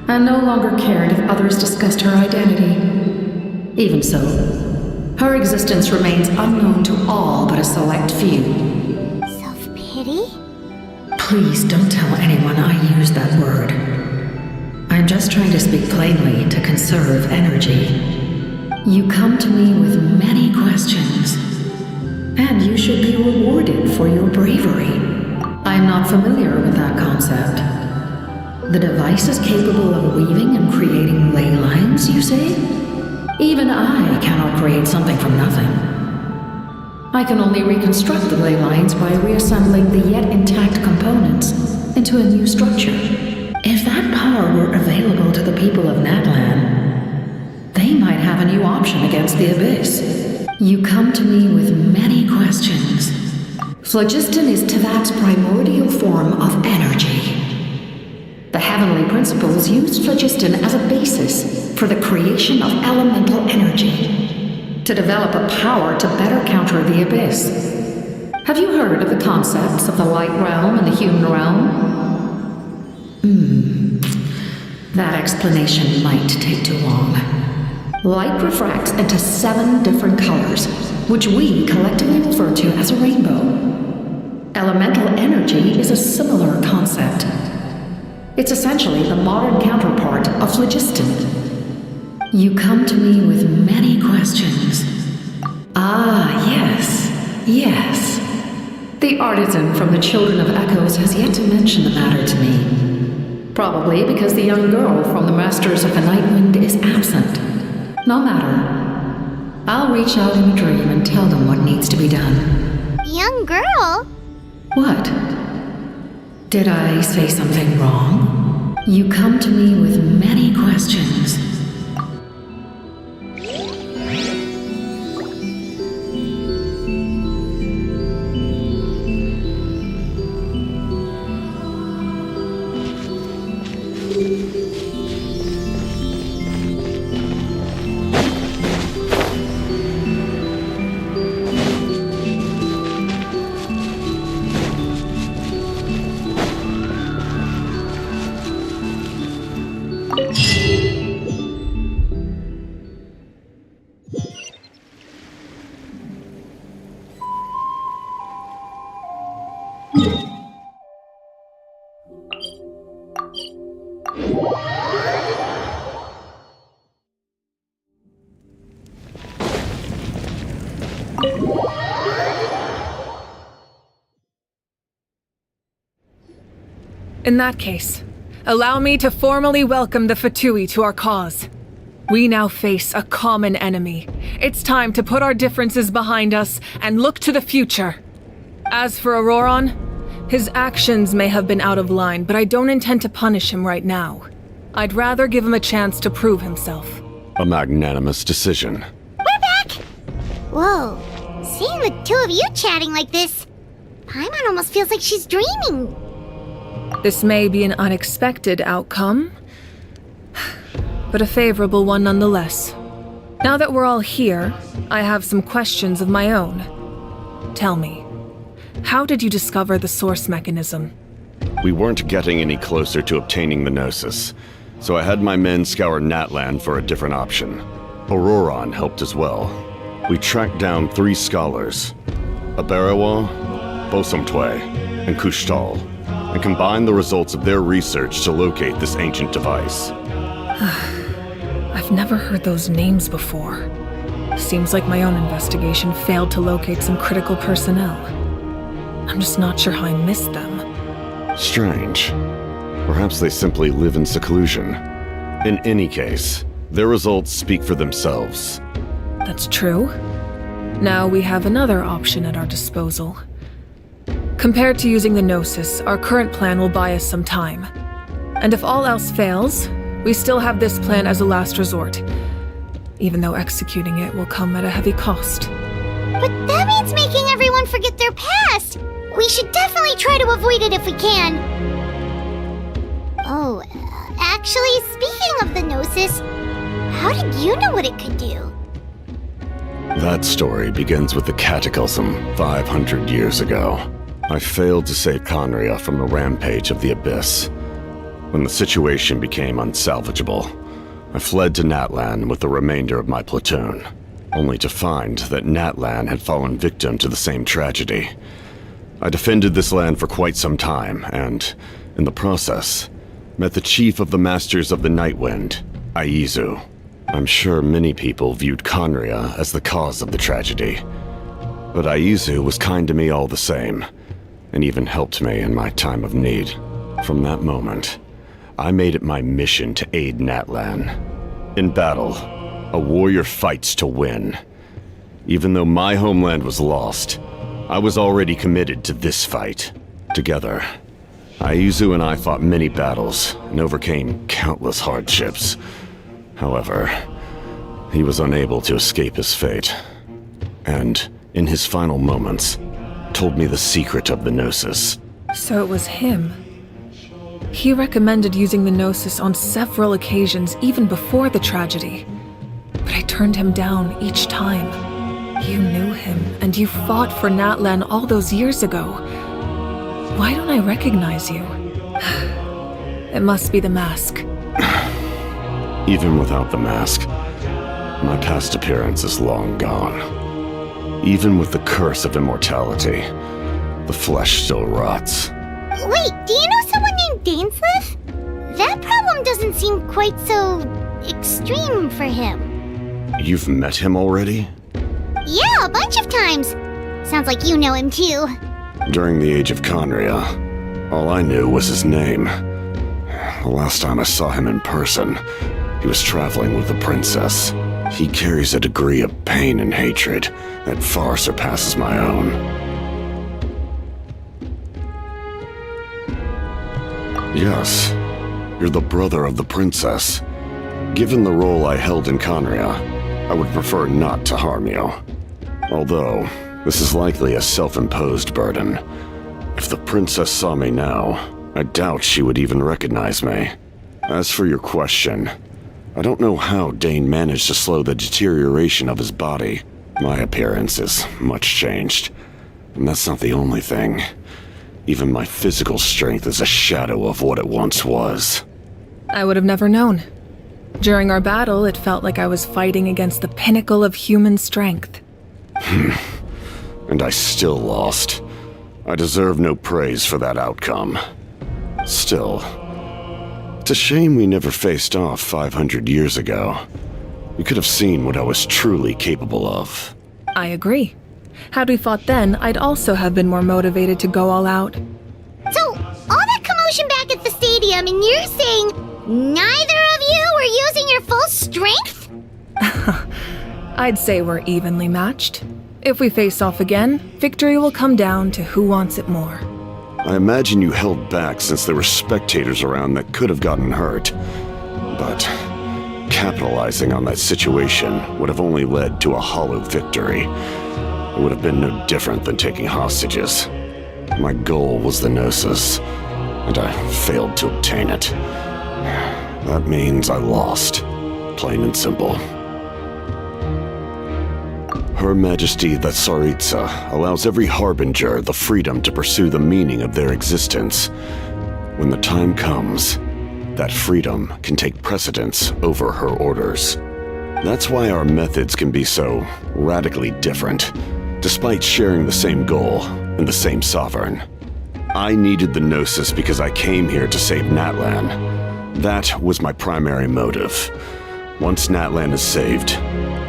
N: and no longer cared if others discussed her identity. Even so, her existence remains unknown to all but a select few.
B: Self-pity?
N: Please don't tell anyone I used that word. I'm just trying to speak plainly to conserve energy. You come to me with many questions, and you should be rewarded for your bravery. I'm not familiar with that concept. The device is capable of weaving and creating ley lines, you say? Even I cannot create something from nothing. I can only reconstruct the ley lines by reassembling the yet intact components into a new structure. If that power were available to the people of Natlan, they might have a new option against the Abyss. You come to me with many questions. Phlogiston is Teyvat's primordial form of energy. The heavenly principles used phlogiston as a basis for the creation of elemental energy, to develop a power to better counter the Abyss. Have you heard of the concepts of the light realm and the human realm? That explanation might take too long. Light refracts into 7 different colors, which we collectively refer to as a rainbow. Elemental energy is a similar concept. It's essentially the modern counterpart of phlogiston. You come to me with many questions, Ah, yes. Yes. The artisan from the Children of Echoes has yet to mention the matter to me. Probably because the young girl from the Masters of the Nightwind is absent. No matter. I'll reach out in a dream and tell them what needs to be done.
B: Young girl?
N: What? Did I say something wrong? You come to me with many questions.
C: In that case, allow me to formally welcome the Fatui to our cause. We now face a common enemy. It's time to put our differences behind us and look to the future. As for Auroron, his actions may have been out of line, but I don't intend to punish him right now. I'd rather give him a chance to prove himself.
G: A magnanimous decision.
B: We're back! Whoa, seeing the two of you chatting like this, Paimon almost feels like she's dreaming.
C: This may be an unexpected outcome, but a favorable one nonetheless. Now that we're all here, I have some questions of my own. Tell me, how did you discover the source mechanism?
G: We weren't getting any closer to obtaining the Gnosis, so I had my men scour Natlan for a different option. Auroron helped as well. We tracked down 3 scholars, Abarawa, Bosomtwe, and Kushtal, and combined the results of their research to locate this ancient device.
C: I've never heard those names before. Seems like my own investigation failed to locate some critical personnel. I'm just not sure how I missed them.
G: Strange. Perhaps they simply live in seclusion. In any case, their results speak for themselves.
C: That's true. Now we have another option at our disposal. Compared to using the Gnosis, our current plan will buy us some time. And if all else fails, we still have this plan as a last resort, even though executing it will come at a heavy cost.
B: But that means making everyone forget their past! We should definitely try to avoid it if we can. Oh, actually, speaking of the Gnosis, how did you know what it could do?
G: That story begins with the Cataclysm 500 years ago. I failed to save Conria from the rampage of the Abyss. When the situation became unsalvageable, I fled to Natlan with the remainder of my platoon, only to find that Natlan had fallen victim to the same tragedy. I defended this land for quite some time, and, in the process, met the chief of the Masters of the Nightwind, Aizu. I'm sure many people viewed Conria as the cause of the tragedy, but Aizu was kind to me all the same, and even helped me in my time of need. From that moment, I made it my mission to aid Natlan. In battle, a warrior fights to win. Even though my homeland was lost, I was already committed to this fight. Together, Aizu and I fought many battles and overcame countless hardships. However, he was unable to escape his fate, and, in his final moments, told me the secret of the Gnosis.
C: So it was him. He recommended using the Gnosis on several occasions, even before the tragedy. But I turned him down each time. You knew him, and you fought for Natlan all those years ago. Why don't I recognize you? It must be the mask.
G: Even without the mask, my past appearance is long gone. Even with the curse of immortality, the flesh still rots.
B: Wait, do you know someone named Dainsleif? That problem doesn't seem quite so extreme for him.
G: You've met him already?
B: Yeah, a bunch of times. Sounds like you know him too.
G: During the age of Conria, all I knew was his name. The last time I saw him in person, he was traveling with the princess. He carries a degree of pain and hatred that far surpasses my own. Yes, you're the brother of the princess. Given the role I held in Conria, I would prefer not to harm you. Although, this is likely a self-imposed burden. If the princess saw me now, I doubt she would even recognize me. As for your question, I don't know how Dane managed to slow the deterioration of his body. My appearance is much changed, and that's not the only thing. Even my physical strength is a shadow of what it once was.
C: I would have never known. During our battle, it felt like I was fighting against the pinnacle of human strength.
G: And I still lost. I deserve no praise for that outcome. Still, it's a shame we never faced off 500 years ago. You could have seen what I was truly capable of.
C: I agree. Had we fought then, I'd also have been more motivated to go all out.
B: So, all that commotion back at the stadium, and you're saying neither of you were using your full strength?
C: I'd say we're evenly matched. If we face off again, victory will come down to who wants it more.
G: I imagine you held back since there were spectators around that could have gotten hurt. But capitalizing on that situation would have only led to a hollow victory. It would have been no different than taking hostages. My goal was the Gnosis, and I failed to obtain it. That means I lost, plain and simple. Her Majesty the Tsaritsa allows every harbinger the freedom to pursue the meaning of their existence. When the time comes, that freedom can take precedence over her orders. That's why our methods can be so radically different, despite sharing the same goal and the same sovereign. I needed the Gnosis because I came here to save Natlan. That was my primary motive. Once Natlan is saved,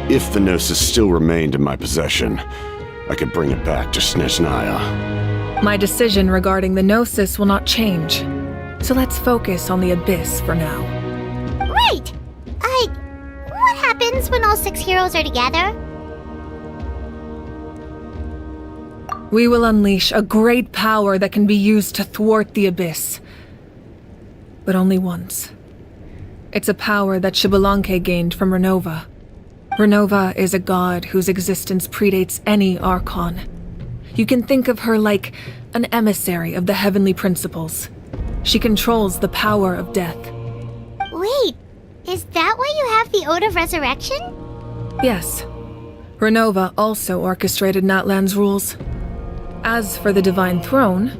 G: if the Gnosis still remained in my possession, I could bring it back to Snezhnaya.
C: My decision regarding the Gnosis will not change. So let's focus on the Abyss for now.
B: Right! What happens when all 6 heroes are together?
C: We will unleash a great power that can be used to thwart the Abyss. But only once. It's a power that Xbalanque gained from Renova. Renova is a god whose existence predates any Archon. You can think of her like an emissary of the heavenly principles. She controls the power of death.
B: Wait, is that why you have the Ode of Resurrection?
C: Yes. Renova also orchestrated Natlan's rules. As for the Divine Throne,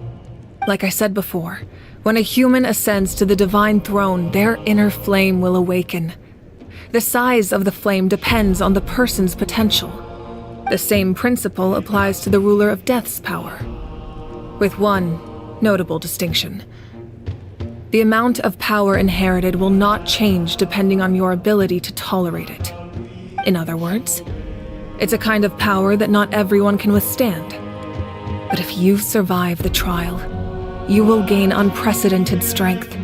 C: like I said before, when a human ascends to the Divine Throne, their inner flame will awaken. The size of the flame depends on the person's potential. The same principle applies to the ruler of Death's power, with one notable distinction. The amount of power inherited will not change depending on your ability to tolerate it. In other words, it's a kind of power that not everyone can withstand. But if you survive the trial, you will gain unprecedented strength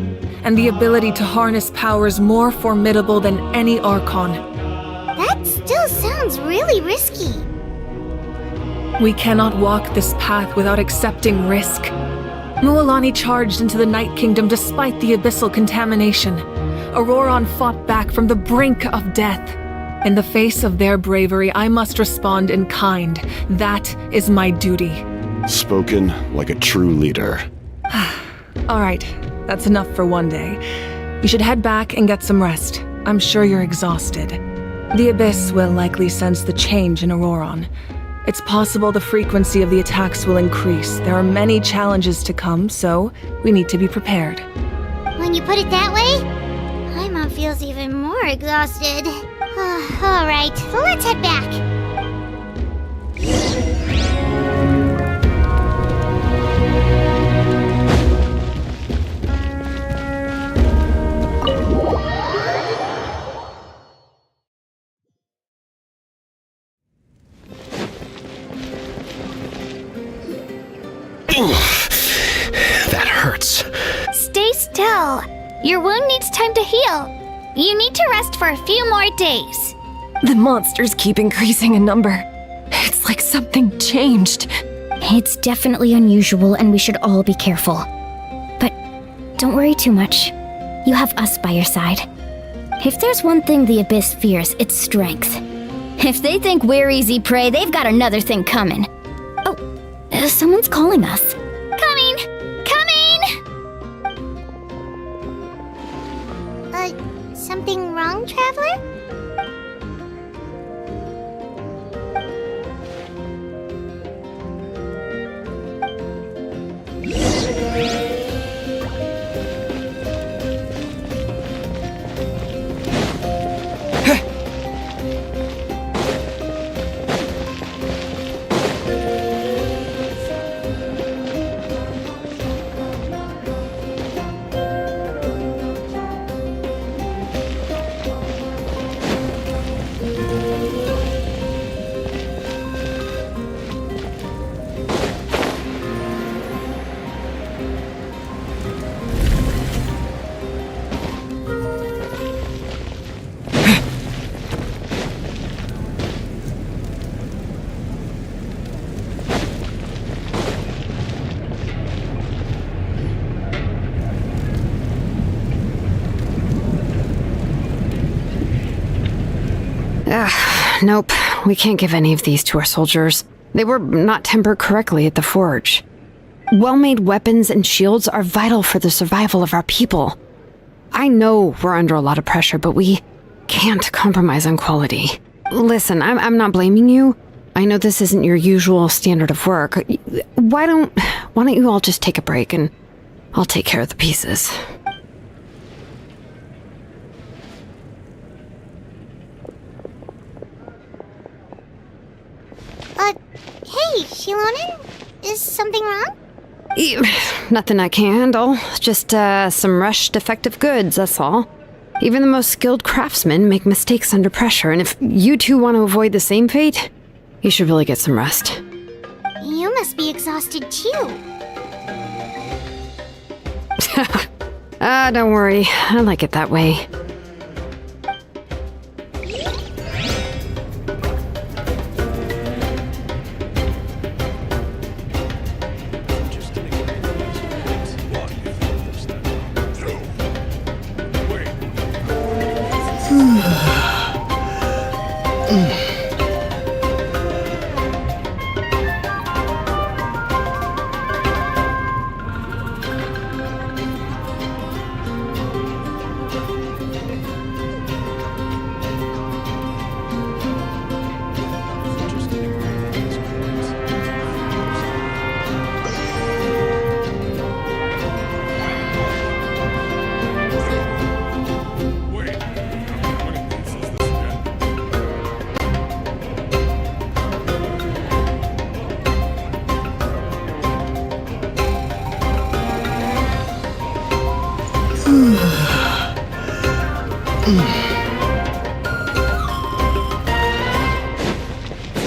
C: and the ability to harness powers more formidable than any Archon.
B: That still sounds really risky.
C: We cannot walk this path without accepting risk. Mualani charged into the Night Kingdom despite the abyssal contamination. Auroron fought back from the brink of death. In the face of their bravery, I must respond in kind. That is my duty.
G: Spoken like a true leader.
C: All right, that's enough for one day. You should head back and get some rest. I'm sure you're exhausted. The Abyss will likely sense the change in Auroron. It's possible the frequency of the attacks will increase. There are many challenges to come, so we need to be prepared.
B: When you put it that way, Paimon feels even more exhausted. All right, let's head back.
G: That hurts.
B: Stay still. Your wound needs time to heal. You need to rest for a few more days.
F: The monsters keep increasing in number. It's like something changed.
B: It's definitely unusual, and we should all be careful. But don't worry too much. You have us by your side. If there's one thing the Abyss fears, it's strength. If they think we're easy prey, they've got another thing coming. Oh, someone's calling us. Coming! Coming! Something wrong, Traveler?
F: Nope, we can't give any of these to our soldiers. They were not tempered correctly at the forge. Well-made weapons and shields are vital for the survival of our people. I know we're under a lot of pressure, but we can't compromise on quality. Listen, I'm not blaming you. I know this isn't your usual standard of work. Why don't you all just take a break and I'll take care of the pieces.
B: Hey, Shilonen? Is something wrong?
F: Nothing I can handle. Just, some rushed defective goods, that's all. Even the most skilled craftsmen make mistakes under pressure, and if you two want to avoid the same fate, you should really get some rest.
B: You must be exhausted too.
F: Don't worry. I like it that way.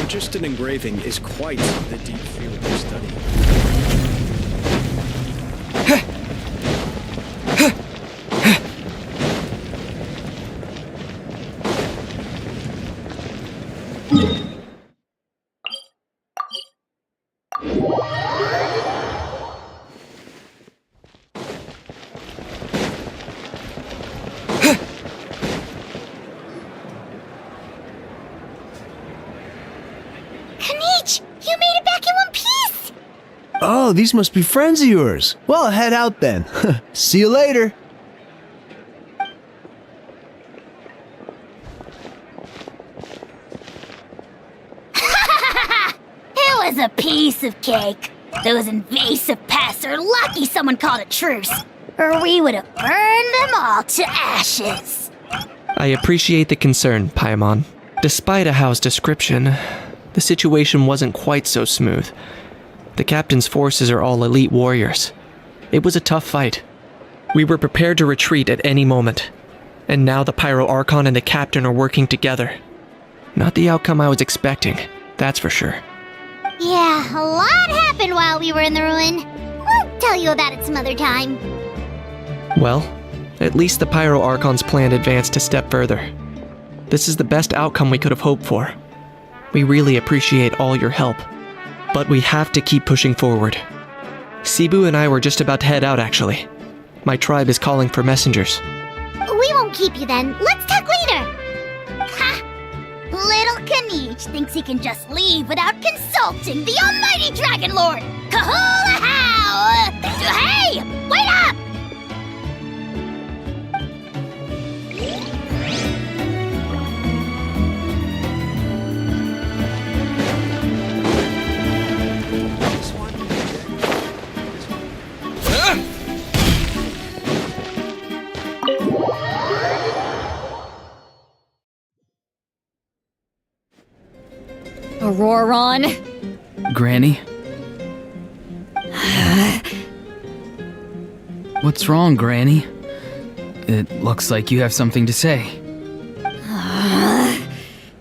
O: Just an engraving is quite the deep field of study.
P: Oh, these must be friends of yours. Well, head out then. See you later.
B: It was a piece of cake. Those invasive pests are lucky someone called a truce, or we would have burned them all to ashes.
E: I appreciate the concern, Paimon. Despite Ahau's description, the situation wasn't quite so smooth. The captain's forces are all elite warriors. It was a tough fight. We were prepared to retreat at any moment. And now the Pyro Archon and the captain are working together. Not the outcome I was expecting, that's for sure.
B: Yeah, a lot happened happened while we were in the ruin. We'll tell you about it some other time.
E: Well, at least the Pyro Archon's plan advanced a step further. This is the best outcome we could have hoped for. We really appreciate all your help. But we have to keep pushing forward. Cebu and I were just about to head out, actually. My tribe is calling for messengers.
B: We won't keep you then. Let's talk later. Ha! Little Kanish thinks he can just leave without consulting the almighty Dragon Lord. Kahula how! Hey! Wait up!
D: Auroron.
A: Granny? What's wrong, Granny? It looks like you have something to say.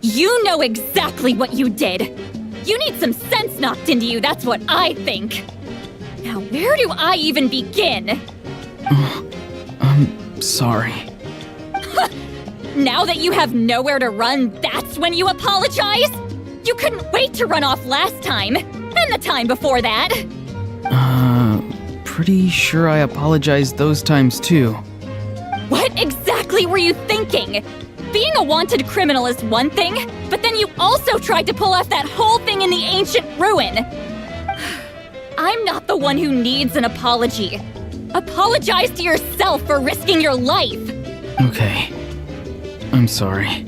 D: You know exactly what you did. You need some sense knocked into you, that's what I think. Now, where do I even begin?
A: I'm sorry.
D: Now that you have nowhere to run, that's when you apologize? You couldn't wait to run off last time, and the time before that.
A: Pretty sure I apologized those times too.
D: What exactly were you thinking? Being a wanted criminal is one thing, but then you also tried to pull off that whole thing in the ancient ruin. I'm not the one who needs an apology. Apologize to yourself for risking your life.
A: Okay. I'm sorry.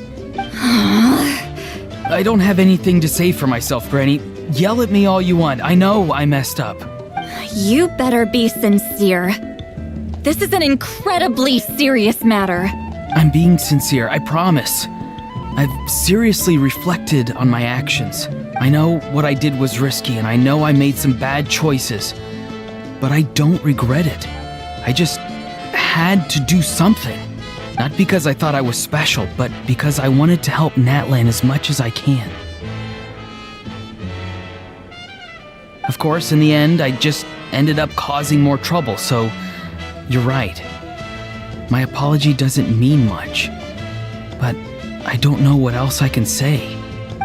A: I don't have anything to say for myself, Granny. Yell at me all you want. I know I messed up.
D: You better be sincere. This is an incredibly serious matter.
A: I'm being sincere, I promise. I've seriously reflected on my actions. I know what I did was risky, and I know I made some bad choices. But I don't regret it. I just had to do something. Not because I thought I was special, but because I wanted to help Natlan as much as I can. Of course, in the end, I just ended up causing more trouble, so you're right. My apology doesn't mean much, but I don't know what else I can say.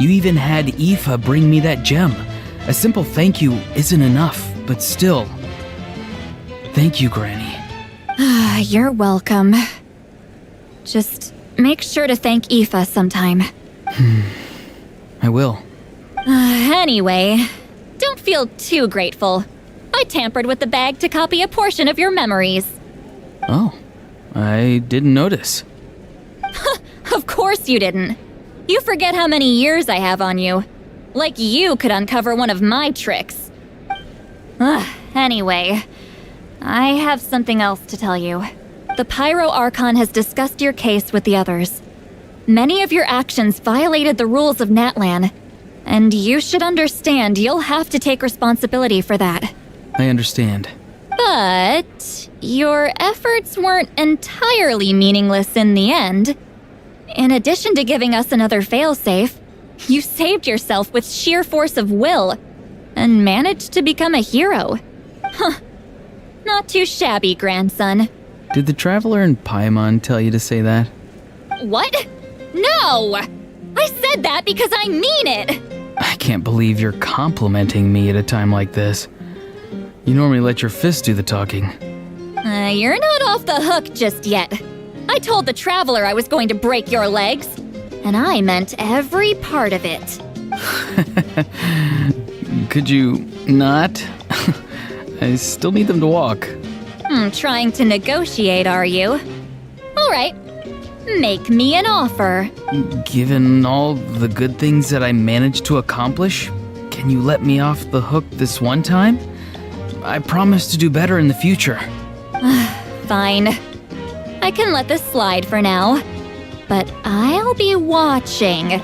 A: You even had Aoife bring me that gem. A simple thank you isn't enough, but still. Thank you, Granny.
D: You're welcome. Just make sure to thank Aoife sometime.
A: I will.
D: Anyway, don't feel too grateful. I tampered with the bag to copy a portion of your memories.
A: Oh, I didn't notice.
D: Of course you didn't. You forget how many years I have on you. Like you could uncover one of my tricks. Anyway, I have something else to tell you. The Pyro Archon has discussed your case with the others. Many of your actions violated the rules of Natlan, and you should understand you'll have to take responsibility for that.
A: I understand.
D: But your efforts weren't entirely meaningless in the end. In addition to giving us another failsafe, you saved yourself with sheer force of will and managed to become a hero. Not too shabby, grandson.
A: Did the Traveler in Paimon tell you to say that?
D: What? No! I said that because I mean it!
A: I can't believe you're complimenting me at a time like this. You normally let your fist do the talking.
D: You're not off the hook just yet. I told the Traveler I was going to break your legs, and I meant every part of it.
A: Could you not? I still need them to walk.
D: Trying to negotiate, are you? All right. Make me an offer.
A: Given all the good things that I managed to accomplish, can you let me off the hook this one time? I promise to do better in the future.
D: Fine. I can let this slide for now. But I'll be watching.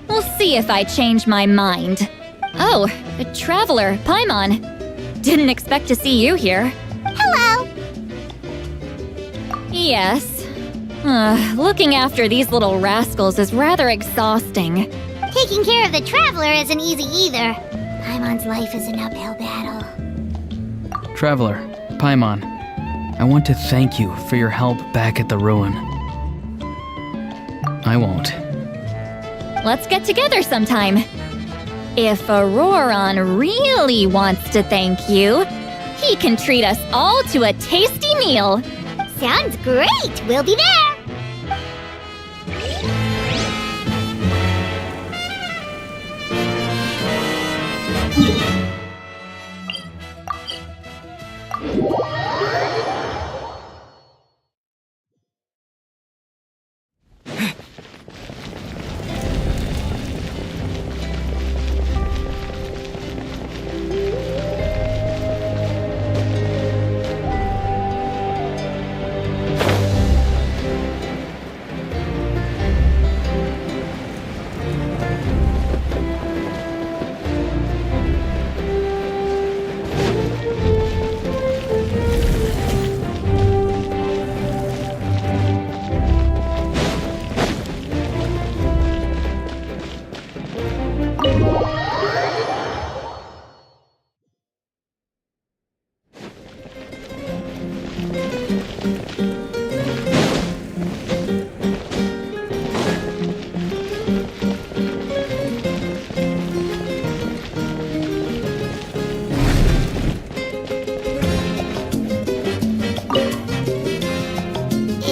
D: We'll see if I change my mind. Oh, a Traveler, Paimon. Didn't expect to see you here.
B: Hello!
D: Yes. Looking after these little rascals is rather exhausting.
B: Taking care of the Traveler isn't easy either. I Paimon's life is an uphill battle.
A: Traveler, Paimon, I want to thank you for your help back at the ruin. I won't.
D: Let's get together sometime. If Auroron really wants to thank you, he can treat us all to a tasty meal.
B: Sounds great! We'll be there!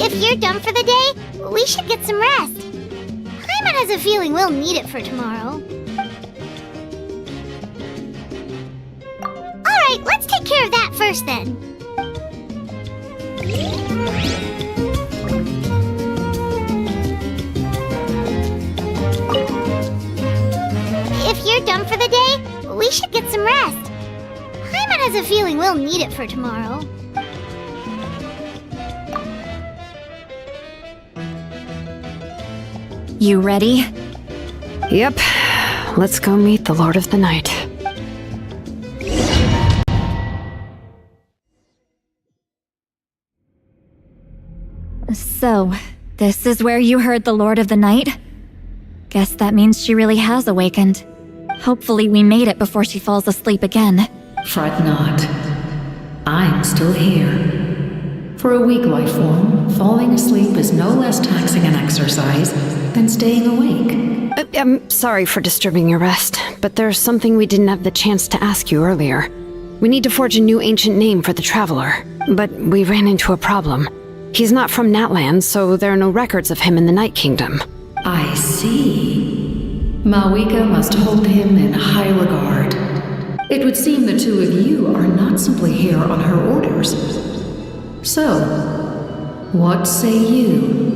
B: If you're done for the day, we should get some rest. Paimon has a feeling we'll need it for tomorrow. Alright, let's take care of that first then. If you're done for the day, we should get some rest. Paimon has a feeling we'll need it for tomorrow.
D: You ready?
F: Yep. Let's go meet the Lord of the Night.
D: So, this is where you heard the Lord of the Night? Guess that means she really has awakened. Hopefully we made it before she falls asleep again.
N: Fret not. I'm still here. For a weak life form, falling asleep is no less taxing an exercise than staying awake.
F: I'm sorry for disturbing your rest, but there's something we didn't have the chance to ask you earlier. We need to forge a new ancient name for the Traveler, but we ran into a problem. He's not from Natlan, so there are no records of him in the Night Kingdom.
N: I see. Malwika must hold him in high regard. It would seem the two of you are not simply here on her orders. So, what say you?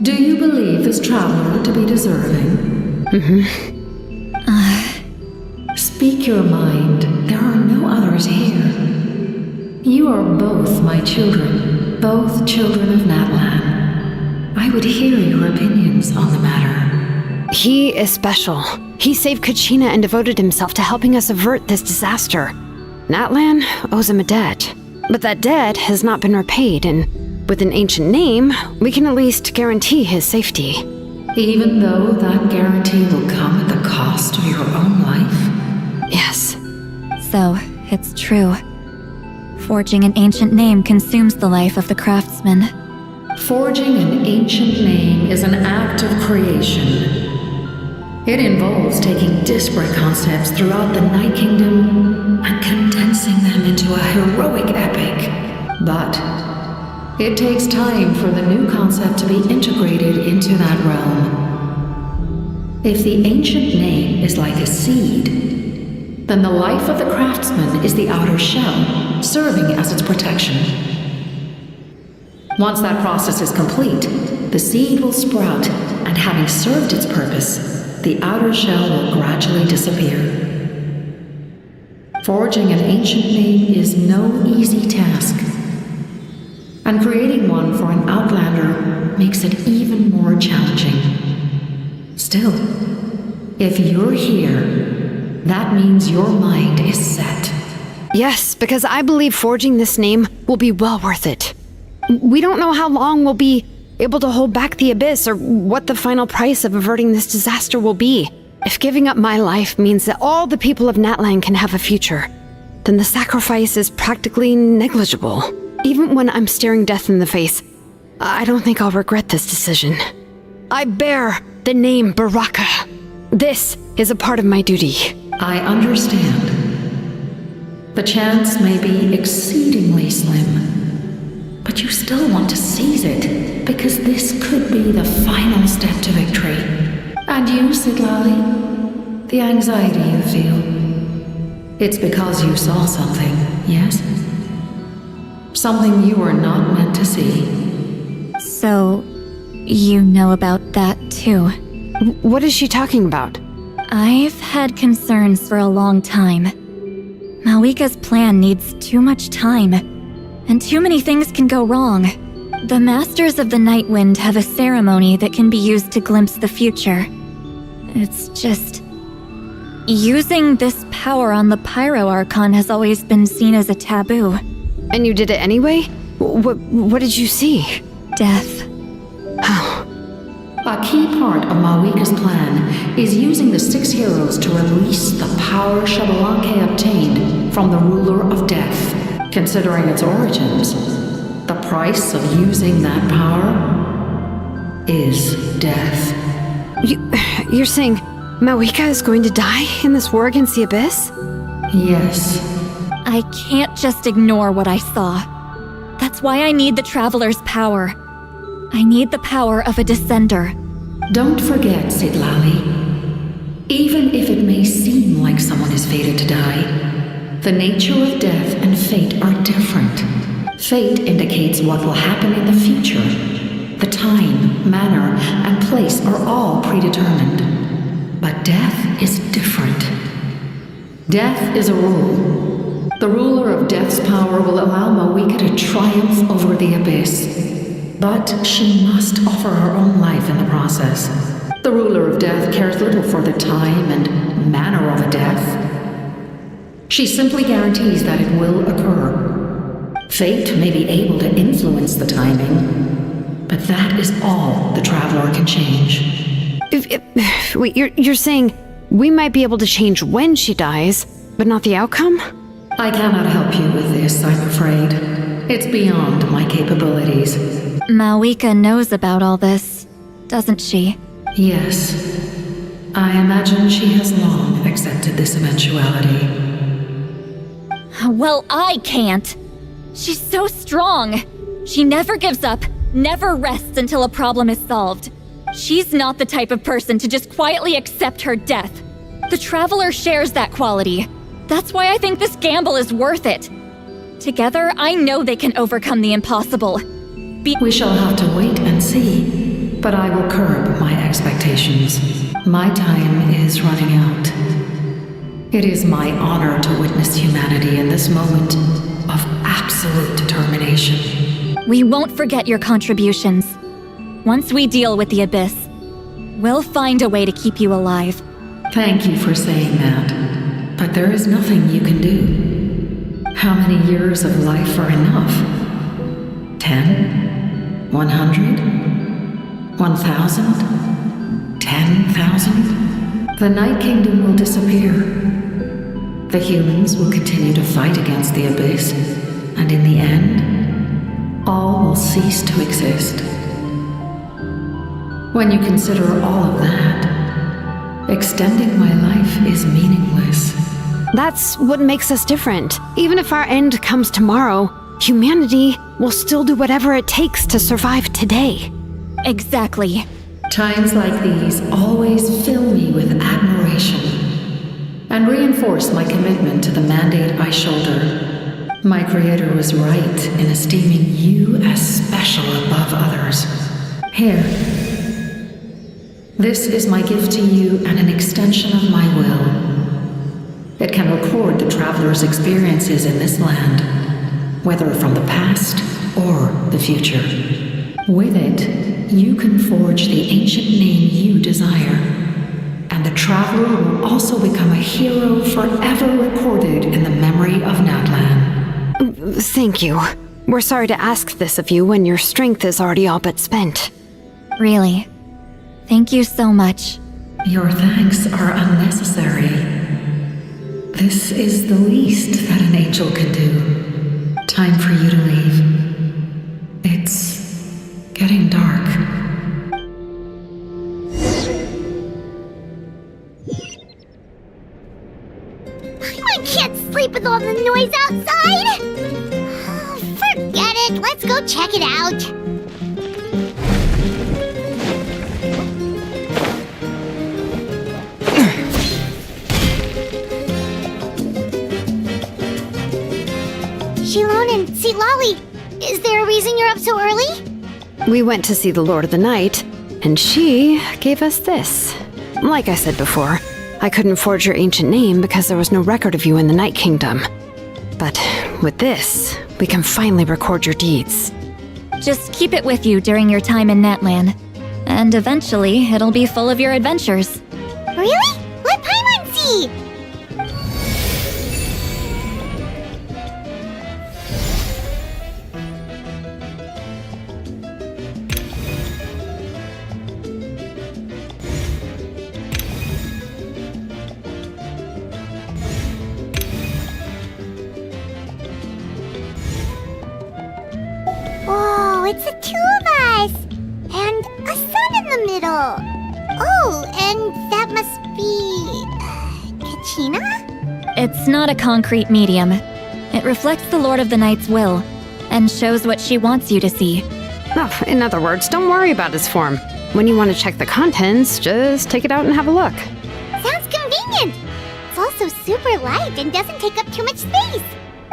N: Do you believe this traveler to be deserving? Speak your mind. There are no others here. You are both my children, both children of Natlan. I would hear your opinions on the matter.
F: He is special. He saved Kachina and devoted himself to helping us avert this disaster. Natlan owes him a debt. But that debt has not been repaid, and with an ancient name, we can at least guarantee his safety.
N: Even though that guarantee will come at the cost of your own life?
F: Yes.
D: So, it's true. Forging an ancient name consumes the life of the craftsman.
N: Forging an ancient name is an act of creation. It involves taking disparate concepts throughout the Night Kingdom and condensing them into a heroic epic. But it takes time for the new concept to be integrated into that realm. If the ancient name is like a seed, then the life of the craftsman is the outer shell, serving as its protection. Once that process is complete, the seed will sprout, and having served its purpose, the outer shell will gradually disappear. Forging an ancient name is no easy task, and creating one for an outlander makes it even more challenging. Still, if you're here, that means your mind is set.
F: Yes, because I believe forging this name will be well worth it. We don't know how long we'll be able to hold back the abyss or what the final price of averting this disaster will be. If giving up my life means that all the people of Natlan can have a future, then the sacrifice is practically negligible. Even when I'm staring death in the face, I don't think I'll regret this decision. I bear the name Baraka. This is a part of my duty.
N: I understand. The chance may be exceedingly slim, but you still want to seize it, because this could be the final step to victory. And you, Sidlali, the anxiety you feel, it's because you saw something, yes? Something you were not meant to see.
D: So, you know about that too.
F: What is she talking about?
D: I've had concerns for a long time. Malika's plan needs too much time, and too many things can go wrong. The Masters of the Night Wind have a ceremony that can be used to glimpse the future. It's just... using this power on the Pyro Archon has always been seen as a taboo.
F: And you did it anyway? What did you see?
D: Death.
F: How?
N: A key part of Malika's plan is using the 6 heroes to release the power Xbalanque obtained from the Ruler of Death. Considering its origins, the price of using that power is death.
F: You're saying Malika is going to die in this war against the Abyss?
N: Yes.
D: I can't just ignore what I saw. That's why I need the Traveler's power. I need the power of a Descender.
N: Don't forget, Sidlali. Even if it may seem like someone is fated to die, the nature of death and fate are different. Fate indicates what will happen in the future. The time, manner, and place are all predetermined. But death is different. Death is a rule. The ruler of Death's power will allow Malika to triumph over the Abyss. But she must offer her own life in the process. The ruler of Death cares little for the time and manner of a death. She simply guarantees that it will occur. Fate may be able to influence the timing, but that is all the Traveler can change.
F: Wait, you're saying we might be able to change when she dies, but not the outcome?
N: I cannot help you with this, I'm afraid. It's beyond my capabilities.
D: Malika knows about all this, doesn't she?
N: Yes. I imagine she has long accepted this eventuality.
D: Well, I can't. She's so strong. She never gives up, never rests until a problem is solved. She's not the type of person to just quietly accept her death. The Traveler shares that quality. That's why I think this gamble is worth it. Together, I know they can overcome the impossible.
N: We shall have to wait and see, but I will curb my expectations. My time is running out. It is my honor to witness humanity in this moment of absolute determination.
D: We won't forget your contributions. Once we deal with the Abyss, we'll find a way to keep you alive.
N: Thank you for saying that, but there is nothing you can do. How many years of life are enough? 10? 100? 1,000? 10,000? The Night Kingdom will disappear. The humans will continue to fight against the Abyss, and in the end, all will cease to exist. When you consider all of that, extending my life is meaningless.
F: That's what makes us different. Even if our end comes tomorrow, humanity will still do whatever it takes to survive today.
D: Exactly.
N: Times like these always fill me with admiration and reinforce my commitment to the mandate I shoulder. My creator was right in esteeming you as special above others. Here. This is my gift to you and an extension of my will. It can record the Traveler's experiences in this land, whether from the past or the future. With it, you can forge the ancient name you desire, and the Traveler will also become a hero forever recorded in the memory of Natlan.
F: Thank you. We're sorry to ask this of you when your strength is already all but spent.
D: Really. Thank you so much.
N: Your thanks are unnecessary. This is the least that an angel can do. Time for you to leave. It's getting dark.
B: I can't sleep with all the noise outside! Oh, forget it, let's go check it out. Shilon and Lolly, is there a reason you're up so early?
F: We went to see the Lord of the Night, and she gave us this. Like I said before, I couldn't forge your ancient name because there was no record of you in the Night Kingdom. But with this, we can finally record your deeds.
D: Just keep it with you during your time in Natlan. And eventually, it'll be full of your adventures.
B: Really? Let Paimon see! Whoa, it's the two of us! And a sun in the middle! Oh, and that must be... Kachina?
D: It's not a concrete medium. It reflects the Lord of the Night's will, and shows what she wants you to see.
F: Oh, in other words, don't worry about its form. When you want to check the contents, just take it out and have a look.
B: Sounds convenient! It's also super light and doesn't take up too much space.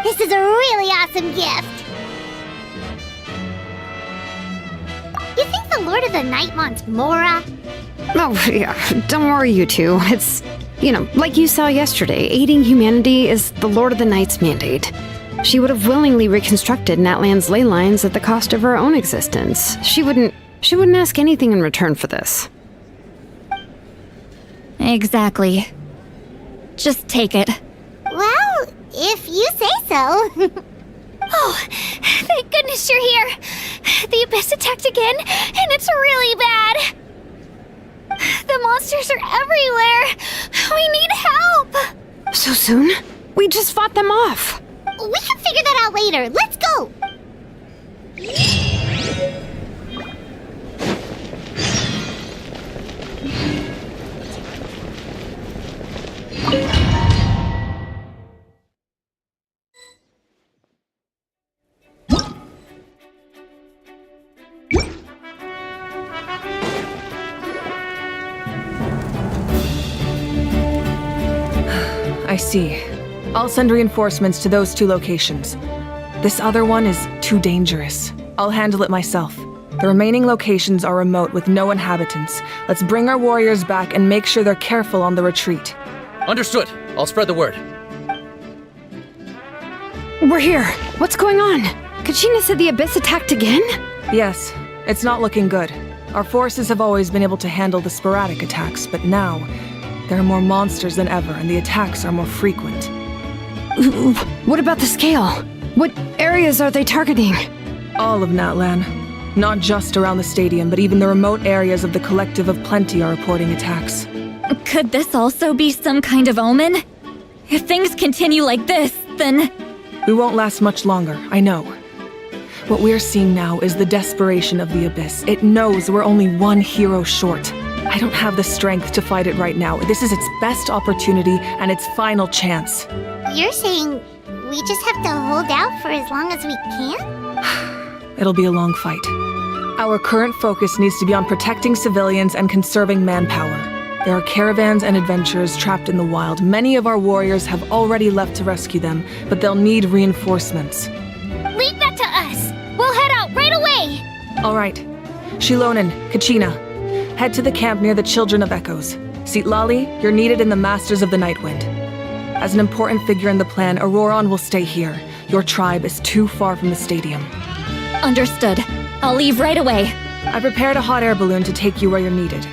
B: This is a really awesome gift. You think the Lord of the Night wants Mora?
F: Oh, yeah, don't worry, you two. It's, like you saw yesterday, aiding humanity is the Lord of the Night's mandate. She would have willingly reconstructed Natlan's ley lines at the cost of her own existence. She wouldn't ask anything in return for this.
D: Exactly. Just take it.
B: Well, if you say so.
Q: Oh, thank goodness you're here. The Abyss attacked again, and it's really bad. The monsters are everywhere. We need help.
F: So soon? We just fought them off.
B: We can figure that out later. Let's go.
C: I see. I'll send reinforcements to those two locations. This other one is too dangerous. I'll handle it myself. The remaining locations are remote with no inhabitants. Let's bring our warriors back and make sure they're careful on the retreat.
R: Understood. I'll spread the word.
F: We're here. What's going on? Kachina said the Abyss attacked again?
C: Yes, it's not looking good. Our forces have always been able to handle the sporadic attacks, but now there are more monsters than ever, and the attacks are more frequent.
F: What about the scale? What areas are they targeting?
C: All of Natlan. Not just around the stadium, but even the remote areas of the Collective of Plenty are reporting attacks.
D: Could this also be some kind of omen? If things continue like this, then...
C: We won't last much longer, I know. What we're seeing now is the desperation of the Abyss. It knows we're only one hero short. I don't have the strength to fight it right now. This is its best opportunity and its final chance.
B: You're saying we just have to hold out for as long as we can?
C: It'll be a long fight. Our current focus needs to be on protecting civilians and conserving manpower. There are caravans and adventurers trapped in the wild. Many of our warriors have already left to rescue them, but they'll need reinforcements.
Q: Leave that to us. We'll head out right away.
C: All right. Shilonen, Kachina, head to the camp near the Children of Echoes. Lolly, you're needed in the Masters of the Nightwind. As an important figure in the plan, Auroron will stay here. Your tribe is too far from the stadium.
D: Understood. I'll leave right away.
C: I prepared a hot air balloon to take you where you're needed.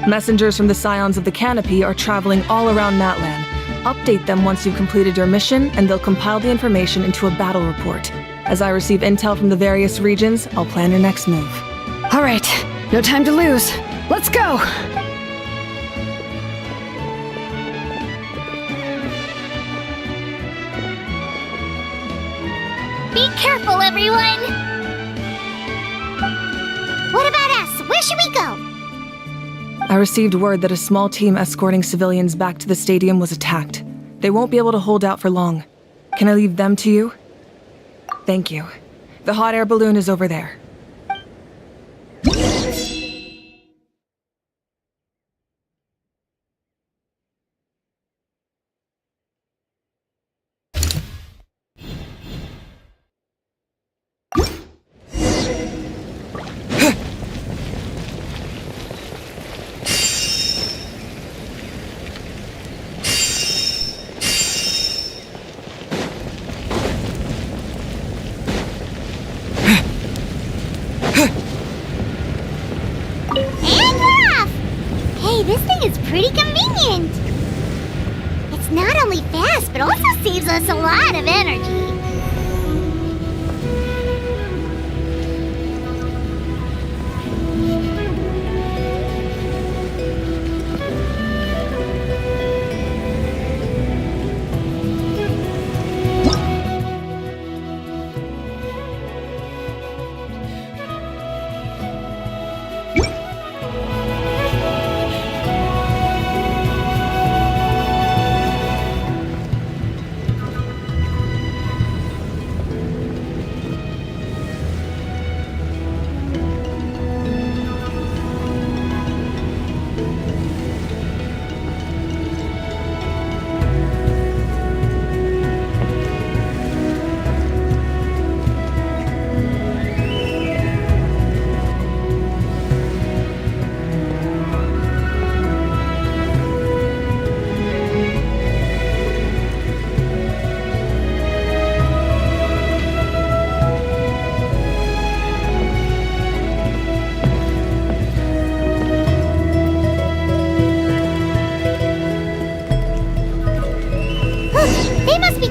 C: Messengers from the Scions of the Canopy are traveling all around Natlan. Update them once you've completed your mission, and they'll compile the information into a battle report. As I receive intel from the various regions, I'll plan your next move.
F: All right, no time to lose. Let's go!
B: Careful, everyone! What about us? Where should we go?
C: I received word that a small team escorting civilians back to the stadium was attacked. They won't be able to hold out for long. Can I leave them to you? Thank you. The hot air balloon is over there.
B: This thing is pretty convenient. It's not only fast, but also saves us a lot of energy.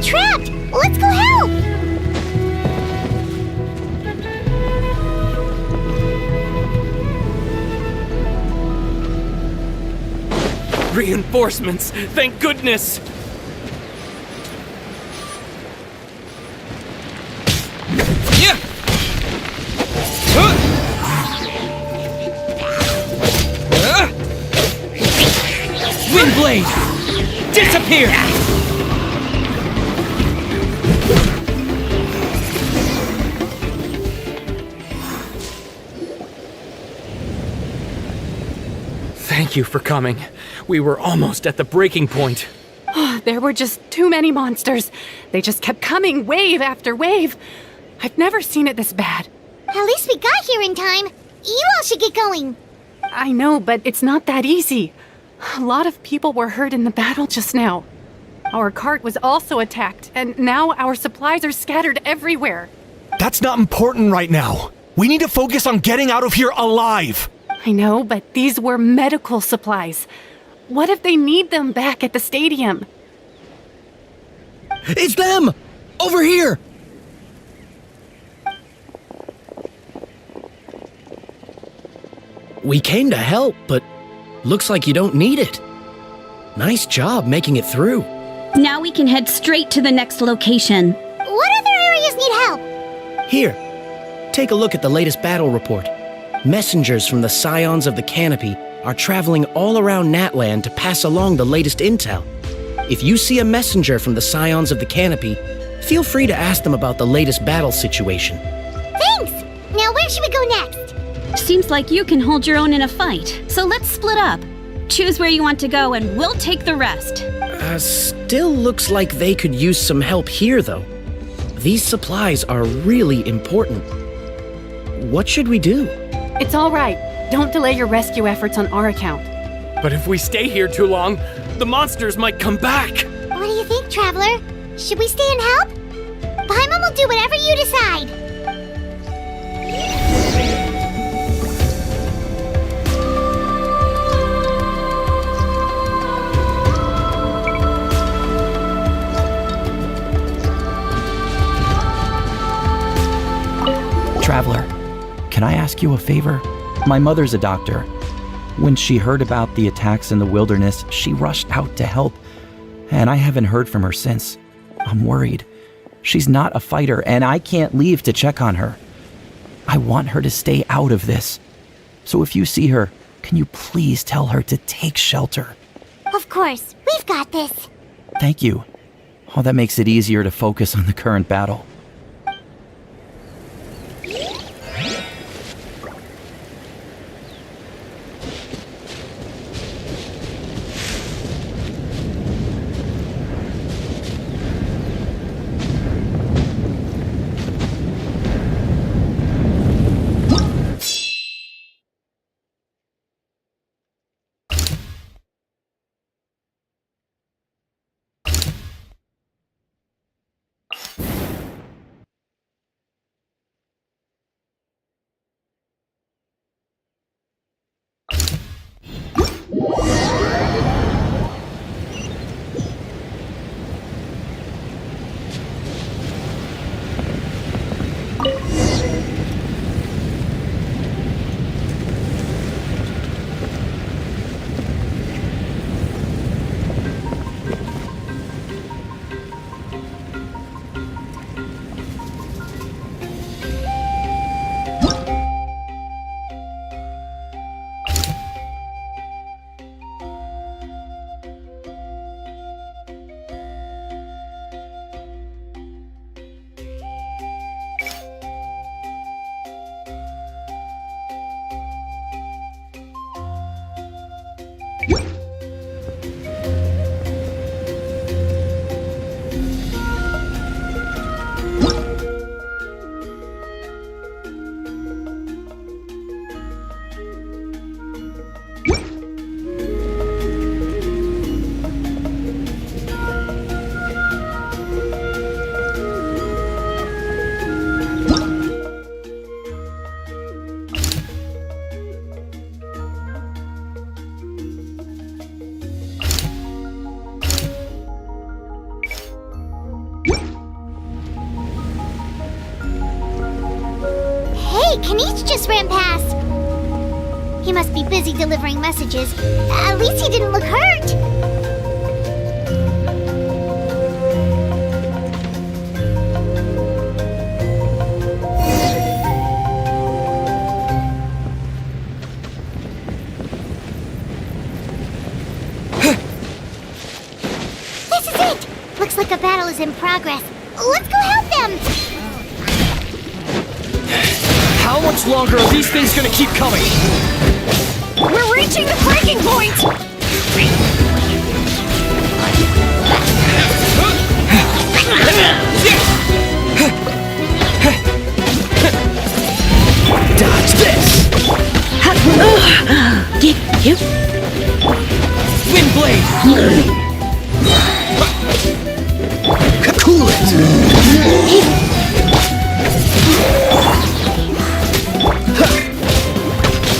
B: Trapped! Let's go help!
E: Reinforcements! Thank goodness! Windblade! Disappear! Thank you for coming. We were almost at the breaking point.
F: There were just too many monsters. They just kept coming, wave after wave. I've never seen it this bad.
B: At least we got here in time. You all should get going.
F: I know, but it's not that easy. A lot of people were hurt in the battle just now. Our cart was also attacked, and now our supplies are scattered everywhere.
P: That's not important right now. We need to focus on getting out of here alive.
F: I know, but these were medical supplies. What if they need them back at the stadium?
P: It's them! Over here!
R: We came to help, but looks like you don't need it. Nice job making it through.
S: Now we can head straight to the next location.
B: What other areas need help?
R: Here, take a look at the latest battle report. Messengers from the Scions of the Canopy are traveling all around Natland to pass along the latest intel. If you see a messenger from the Scions of the Canopy, feel free to ask them about the latest battle situation.
B: Thanks! Now where should we go next?
S: Seems like you can hold your own in a fight, so let's split up. Choose where you want to go and we'll take the rest.
R: Still looks like they could use some help here, though. These supplies are really important. What should we do?
F: It's all right. Don't delay your rescue efforts on our account.
E: But if we stay here too long, the monsters might come back.
B: What do you think, Traveler? Should we stay and help? Paimon will do whatever you decide.
M: Traveler, can I ask you a favor? My mother's a doctor. When she heard about the attacks in the wilderness, she rushed out to help, and I haven't heard from her since. I'm worried. She's not a fighter, and I can't leave to check on her. I want her to stay out of this. So if you see her, can you please tell her to take shelter?
B: Of course, we've got this.
M: Thank you. Oh, that makes it easier to focus on the current battle.
B: Kanish just ran past. He must be busy delivering messages. At least he didn't look hurt. This is it! Looks like a battle is in progress. Let's go help them!
T: How much longer are these things gonna keep coming?
C: We're reaching the breaking point!
T: Dodge this!
J: Get you!
T: Wind blade! Cool it!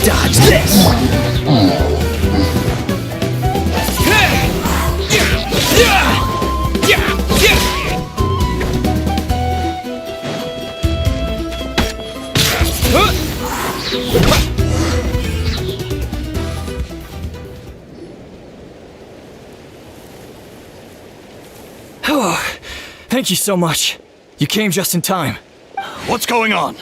T: Dodge this! Oh, thank you so much. You came just in time.
H: What's going on?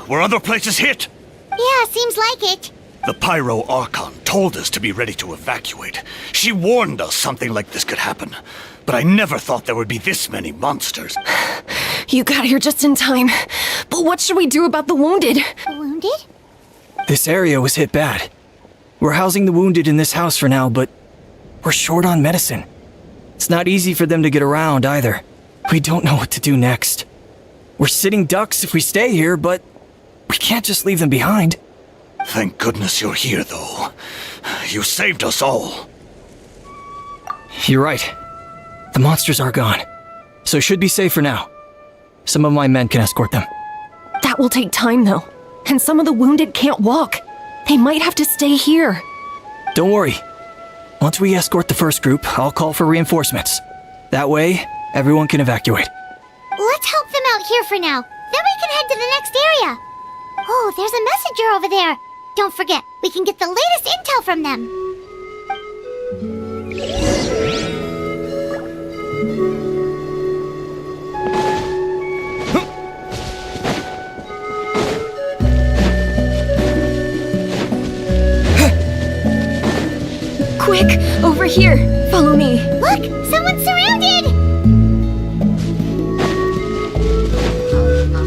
H: Were other places hit?
B: Yeah, seems like it.
H: The Pyro Archon told us to be ready to evacuate. She warned us something like this could happen. But I never thought there would be this many monsters.
F: You got here just in time. But what should we do about the wounded?
B: Wounded?
T: This area was hit bad. We're housing the wounded in this house for now, but we're short on medicine. It's not easy for them to get around either. We don't know what to do next. We're sitting ducks if we stay here, but we can't just leave them behind.
H: Thank goodness you're here, though. You saved us all.
T: You're right. The monsters are gone, so should be safe for now. Some of my men can escort them.
F: That will take time, though. And some of the wounded can't walk. They might have to stay here.
T: Don't worry. Once we escort the first group, I'll call for reinforcements. That way, everyone can evacuate.
B: Let's help them out here for now. Then we can head to the next area. Oh, there's a messenger over there. Don't forget, we can get the latest intel from them.
D: Quick, over here. Follow me.
B: Look, someone's surrounded!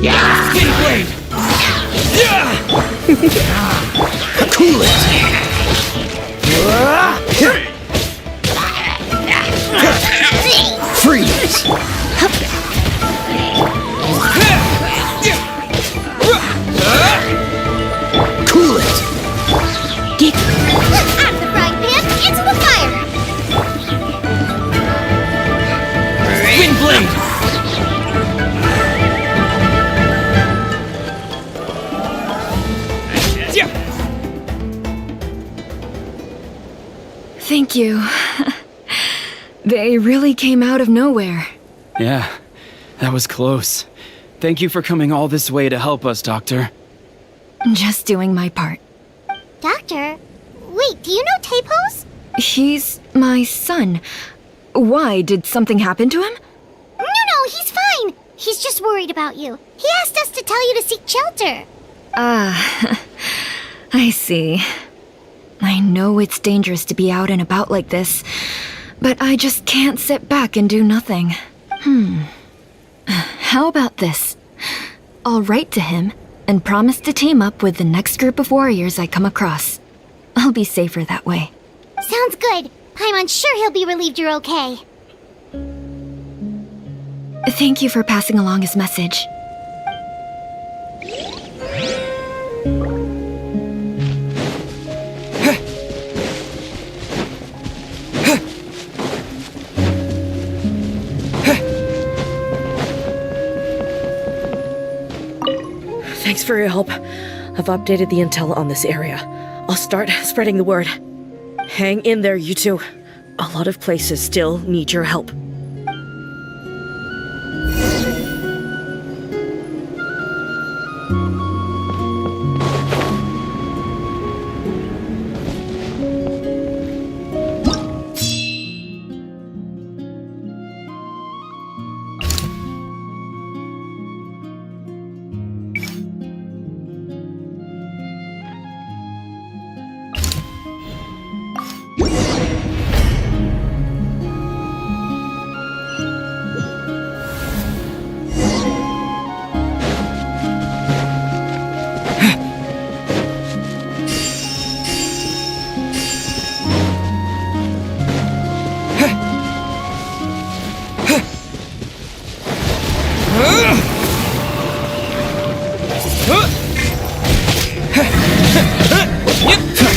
T: Yeah! Spin blade! Yeah!
L: Cool it! Freeze! Cool it!
B: Out of the frying pan, into the fire!
T: Spin blade!
C: Thank you. They really came out of nowhere.
A: Yeah, that was close. Thank you for coming all this way to help us, Doctor.
C: Just doing my part.
B: Doctor, wait, do you know Tapos?
C: He's my son. Why? Did something happen to him?
B: No, he's fine. He's just worried about you. He asked us to tell you to seek shelter.
C: Ah, I see. I know it's dangerous to be out and about like this, but I just can't sit back and do nothing. How about this? I'll write to him and promise to team up with the next group of warriors I come across. I'll be safer that way.
B: Sounds good. Paimon's sure he'll be relieved you're okay.
C: Thank you for passing along his message.
U: Thanks for your help. I've updated the intel on this area. I'll start spreading the word. Hang in there, you two. A lot of places still need your help.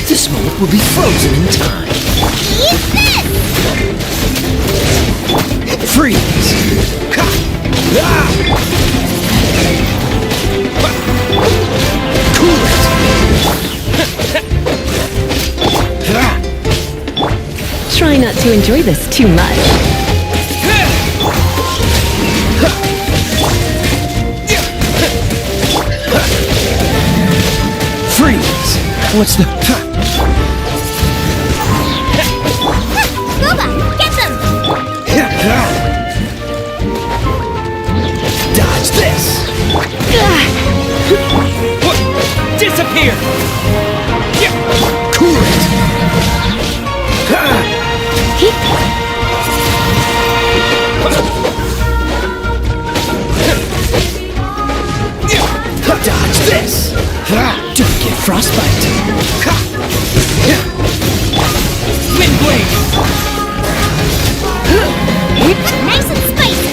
L: This moment will be frozen in time.
B: Eat this!
L: Freeze! Cool it!
V: Try not to enjoy this too much.
L: Freeze! What's the...
B: Boba, get them!
L: Dodge this!
T: Disappear!
L: Cool it! Dodge this! Don't get frostbite!
T: Wind blade!
B: Nice and spicy!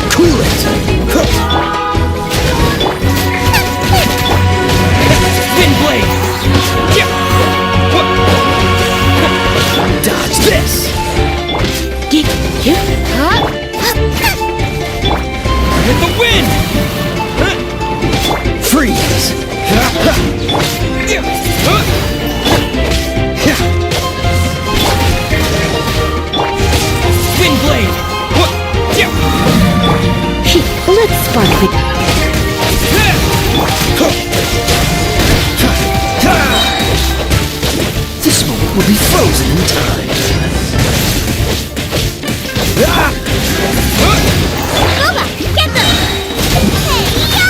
L: Cool it!
T: Wind blade!
L: Dodge this!
T: With the wind!
L: Freeze!
T: Wind blade!
V: Let's spark the...
L: This moment will be frozen in time.
B: Boba, get them! Hey-ya!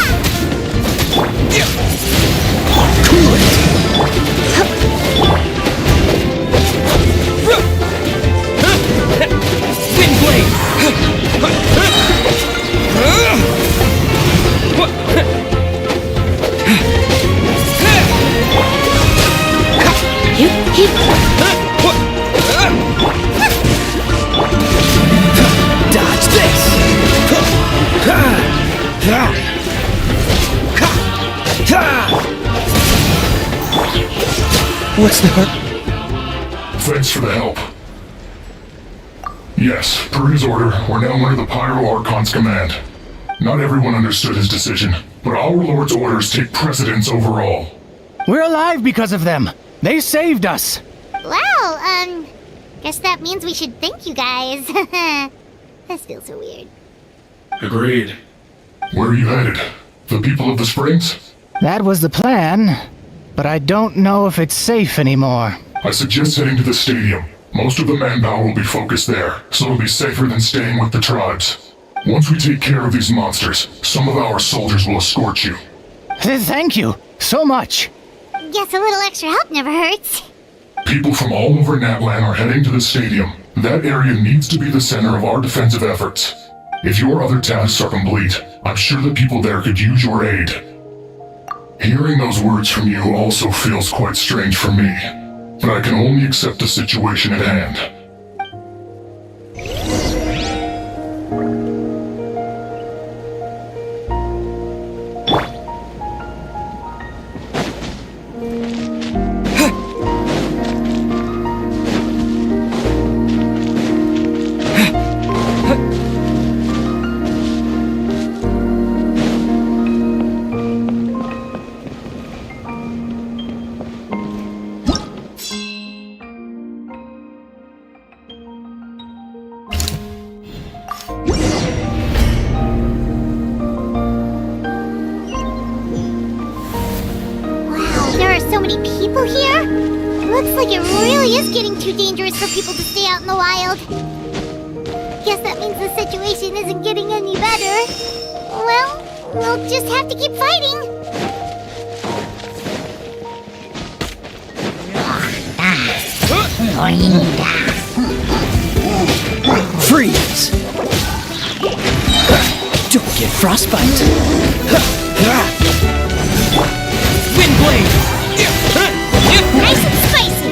T: Dodge this! What's the hurt?
I: Thanks for the help. Yes, per his order, we're now under the Pyro Archon's command. Not everyone understood his decision, but our Lord's orders take precedence over all.
K: We're alive because of them. They saved us.
B: Well, guess that means we should thank you guys. This feels so weird.
I: Agreed. Where are you headed? The people of the Springs?
K: That was the plan, but I don't know if it's safe anymore.
I: I suggest heading to the stadium. Most of the manpower will be focused there, so it'll be safer than staying with the tribes. Once we take care of these monsters, some of our soldiers will escort you.
K: Thank you so much.
B: Guess a little extra help never hurts.
I: People from all over Natlan are heading to the stadium. That area needs to be the center of our defensive efforts. If your other tasks are complete, I'm sure the people there could use your aid. Hearing those words from you also feels quite strange for me, but I can only accept the situation at hand.
B: People here? Looks like it really is getting too dangerous for people to stay out in the wild. Guess that means the situation isn't getting any better. Well, we'll just have to keep fighting.
T: Freeze! Don't get frostbite! Windblade!
B: Nice and spicy!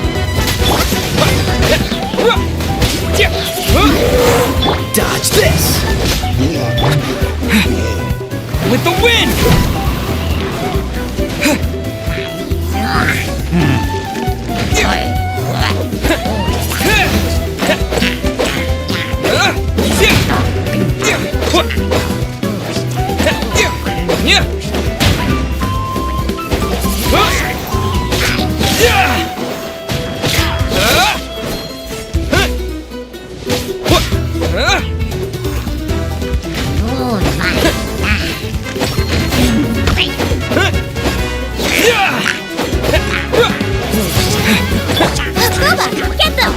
T: Dodge this! With the wind!
B: Get them!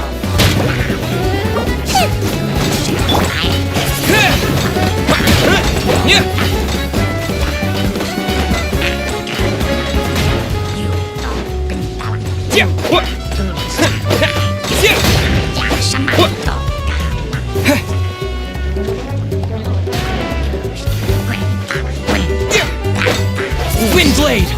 T: Windblade!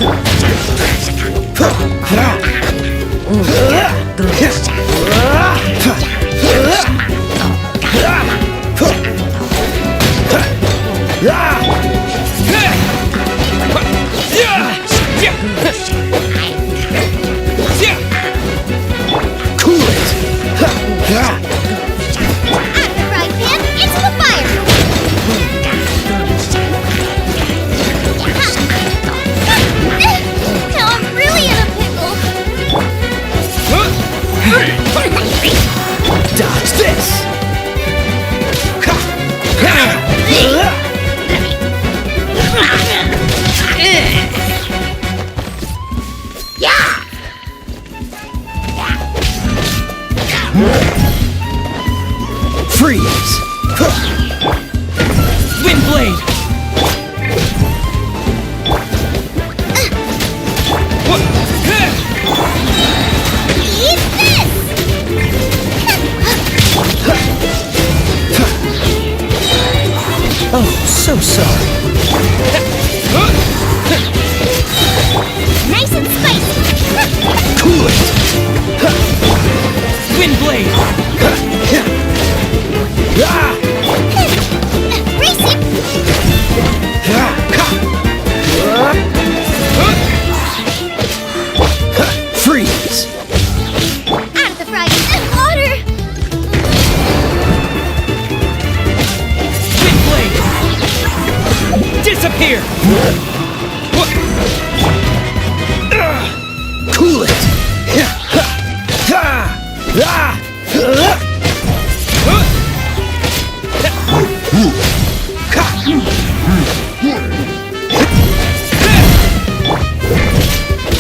T: Cool it!
B: Out of the frying pan, into the fire! Now I'm really in a pickle!
P: Cool it!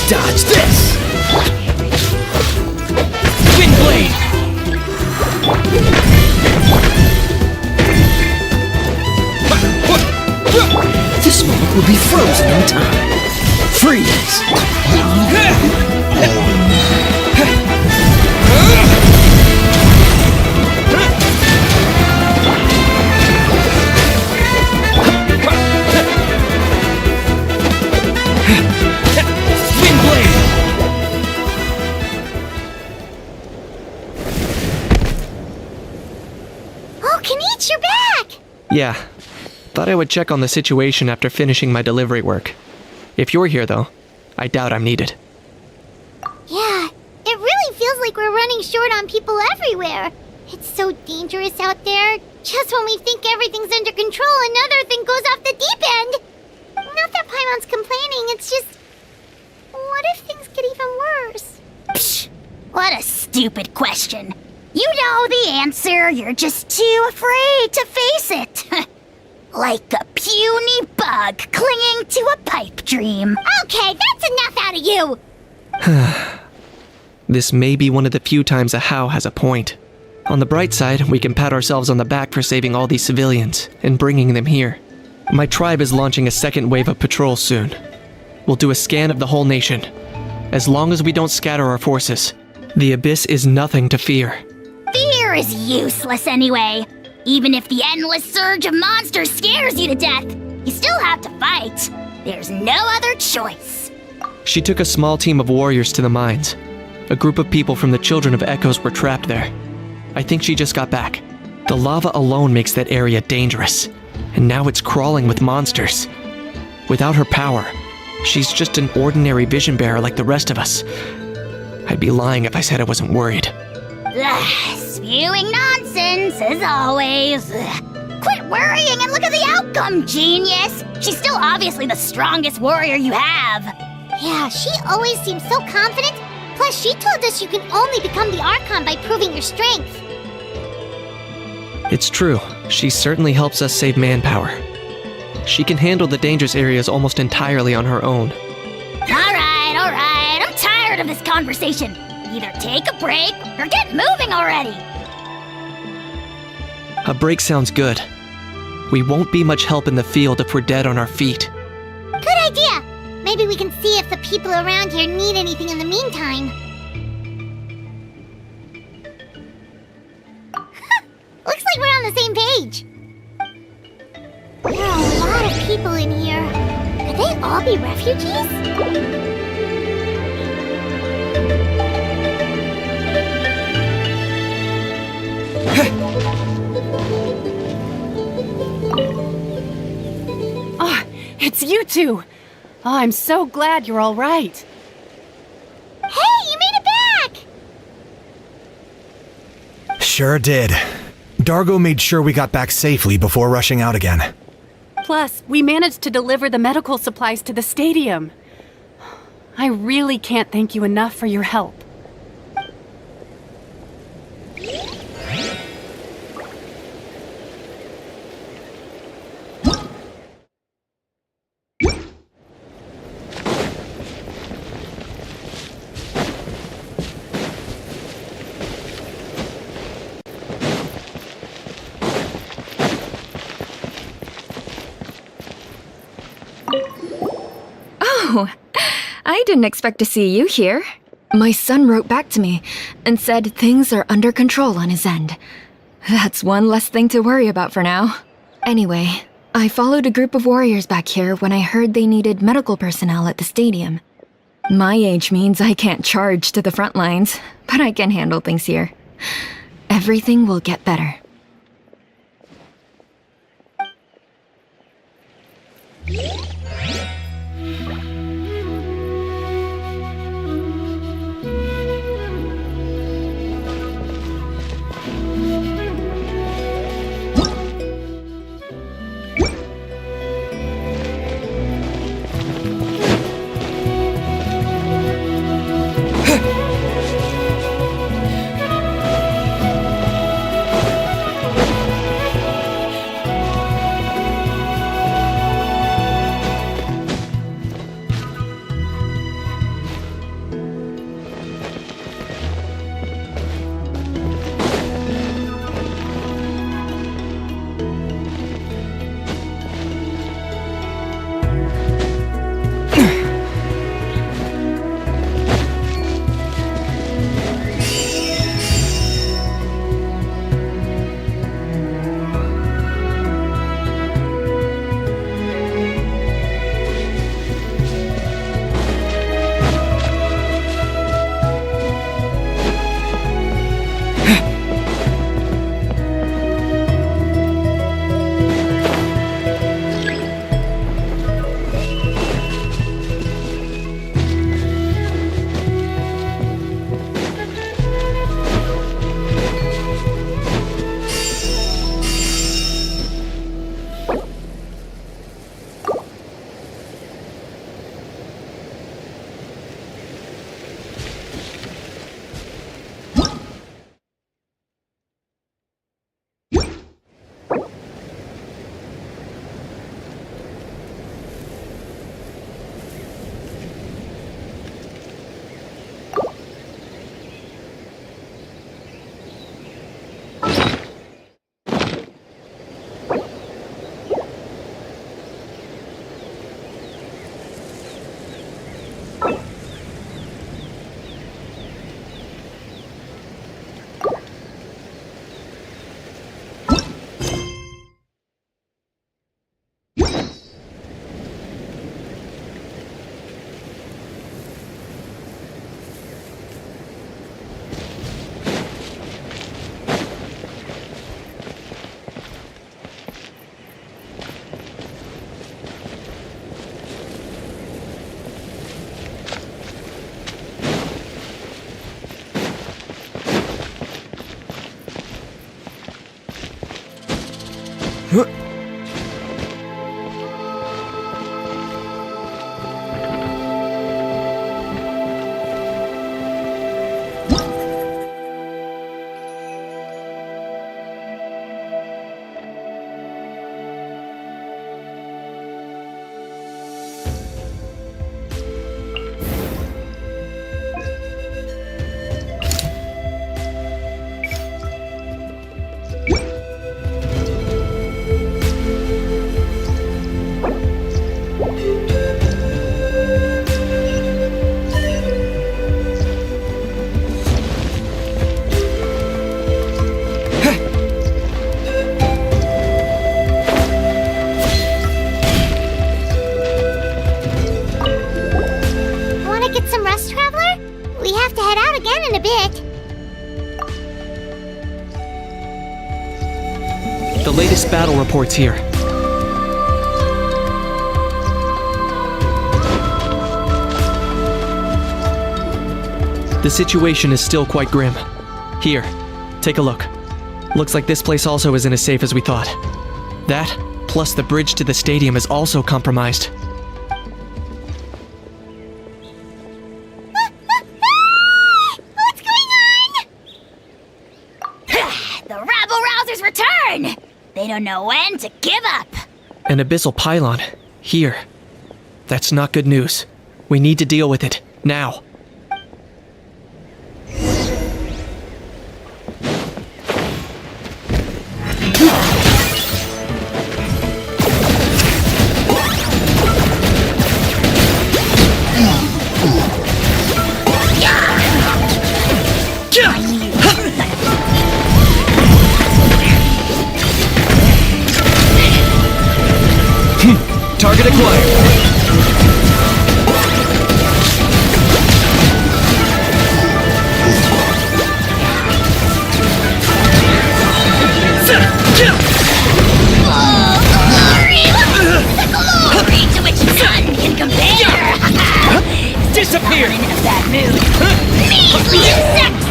P: Dodge this! Wind blade! This moment will be frozen in time. Freeze! Wind blade!
B: Oh, Kenichi, you're back!
E: Yeah. Thought I would check on the situation after finishing my delivery work. If you're here, though, I doubt I'm needed.
B: Yeah, it really feels like we're running short on people everywhere. It's so dangerous out there. Just when we think everything's under control, another thing goes off the deep end. Not that Paimon's complaining, it's just... What if things get even worse?
Q: Psh, what a stupid question. You know the answer, you're just too afraid to face it. Like a puny bug clinging to a pipe dream.
B: Okay, that's enough out of you!
E: This may be one of the few times a How has a point. On the bright side, we can pat ourselves on the back for saving all these civilians and bringing them here. My tribe is launching a second wave of patrols soon. We'll do a scan of the whole nation. As long as we don't scatter our forces, the Abyss is nothing to fear.
Q: Fear is useless anyway. Even if the endless surge of monsters scares you to death, you still have to fight. There's no other choice.
E: She took a small team of warriors to the mines. A group of people from the Children of Echoes were trapped there. I think she just got back. The lava alone makes that area dangerous, and now it's crawling with monsters. Without her power, she's just an ordinary vision bearer like the rest of us. I'd be lying if I said I wasn't worried.
Q: Ugh, spewing nonsense, as always. Quit worrying and look at the outcome, genius! She's still obviously the strongest warrior you have.
B: Yeah, she always seems so confident. Plus, she told us you can only become the Archon by proving your strength.
E: It's true. She certainly helps us save manpower. She can handle the dangerous areas almost entirely on her own.
Q: Alright. I'm tired of this conversation. Either take a break or get moving already.
E: A break sounds good. We won't be much help in the field if we're dead on our feet.
B: Good idea! Maybe we can see if the people around here need anything in the meantime. Looks like we're on the same page. There are a lot of people in here. Could they all be refugees?
G: Oh, it's you two! Oh, I'm so glad you're all right.
B: Hey, you made it back!
O: Sure did. Dargo made sure we got back safely before rushing out again.
G: Plus, we managed to deliver the medical supplies to the stadium. I really can't thank you enough for your help.
W: Oh, I didn't expect to see you here. My son wrote back to me and said things are under control on his end. That's one less thing to worry about for now. Anyway, I followed a group of warriors back here when I heard they needed medical personnel at the stadium. My age means I can't charge to the front lines, but I can handle things here. Everything will get better.
B: in a bit.
E: The latest battle reports here. The situation is still quite grim. Here, take a look. Looks like this place also isn't as safe as we thought. That, plus the bridge to the stadium is also compromised.
Q: What's going on? The rabble-rousers return! They don't know when to give up.
E: An abyssal pylon. Here. That's not good news. We need to deal with it. Now.
T: Target acquired.
Q: Glory to which none can compare!
T: Disappear!
Q: I'm in that mood. Measly insects!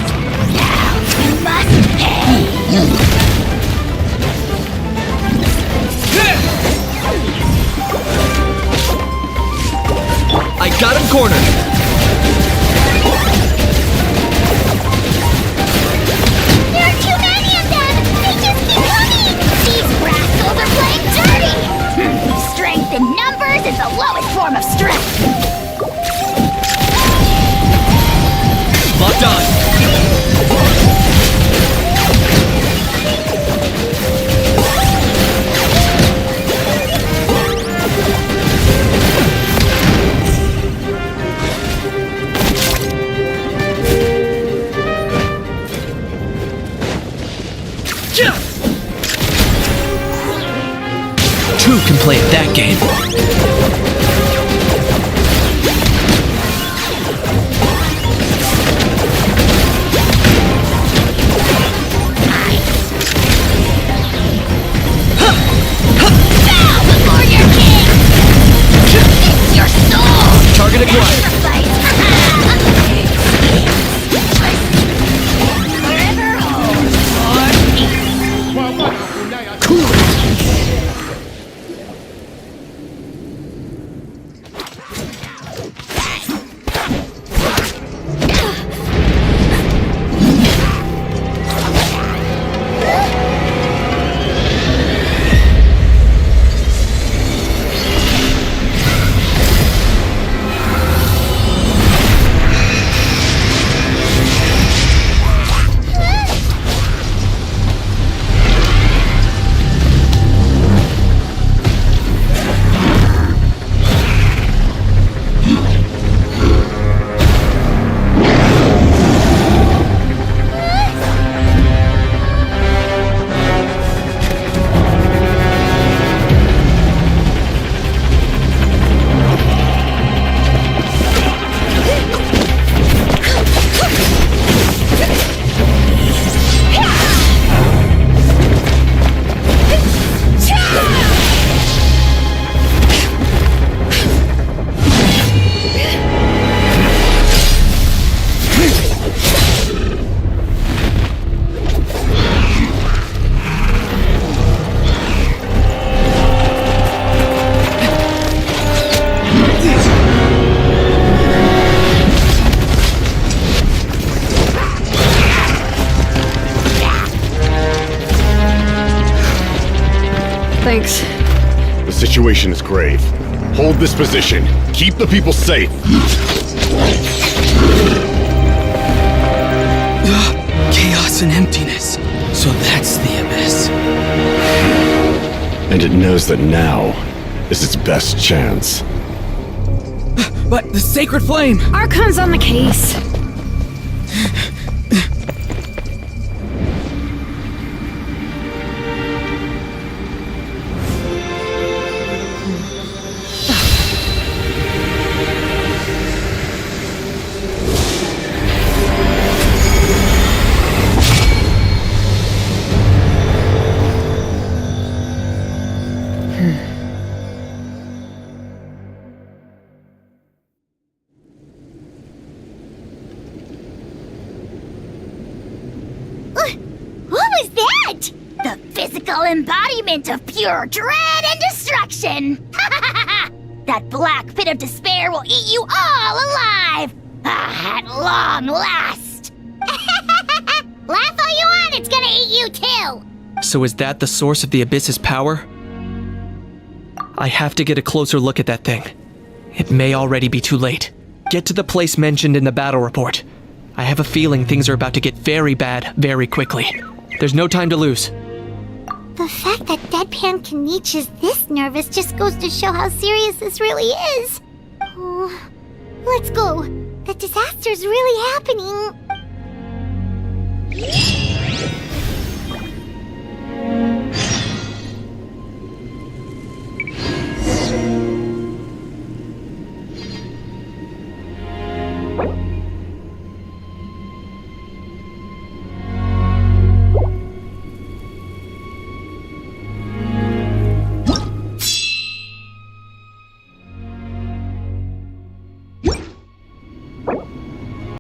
Q: Now you must pay!
T: I got him cornered!
Q: There are too many of them! They just keep coming! These rascals are playing dirty! Strength in numbers is the lowest form of strength!
T: Locked on!
E: Two can play at that game.
Q: Bow before your king! It's your soul!
T: Target acquired.
Q: Forever hold your peace!
T: Cool!
W: Thanks.
N: The situation is grave. Hold this position. Keep the people safe.
A: Chaos and emptiness. So that's the abyss.
N: And it knows that now is its best chance.
A: But the sacred flame!
F: Archon's on the case.
B: was that? The physical embodiment of pure dread and destruction! That black pit of despair will eat you all alive! At long last! Laugh all you want, it's gonna eat you too!
E: So is that the source of the Abyss's power? I have to get a closer look at that thing. It may already be too late. Get to the place mentioned in the battle report. I have a feeling things are about to get very bad very quickly. There's no time to lose.
B: The fact that Deadpan Kanich is this nervous just goes to show how serious this really is. Oh, let's go. The disaster's really happening.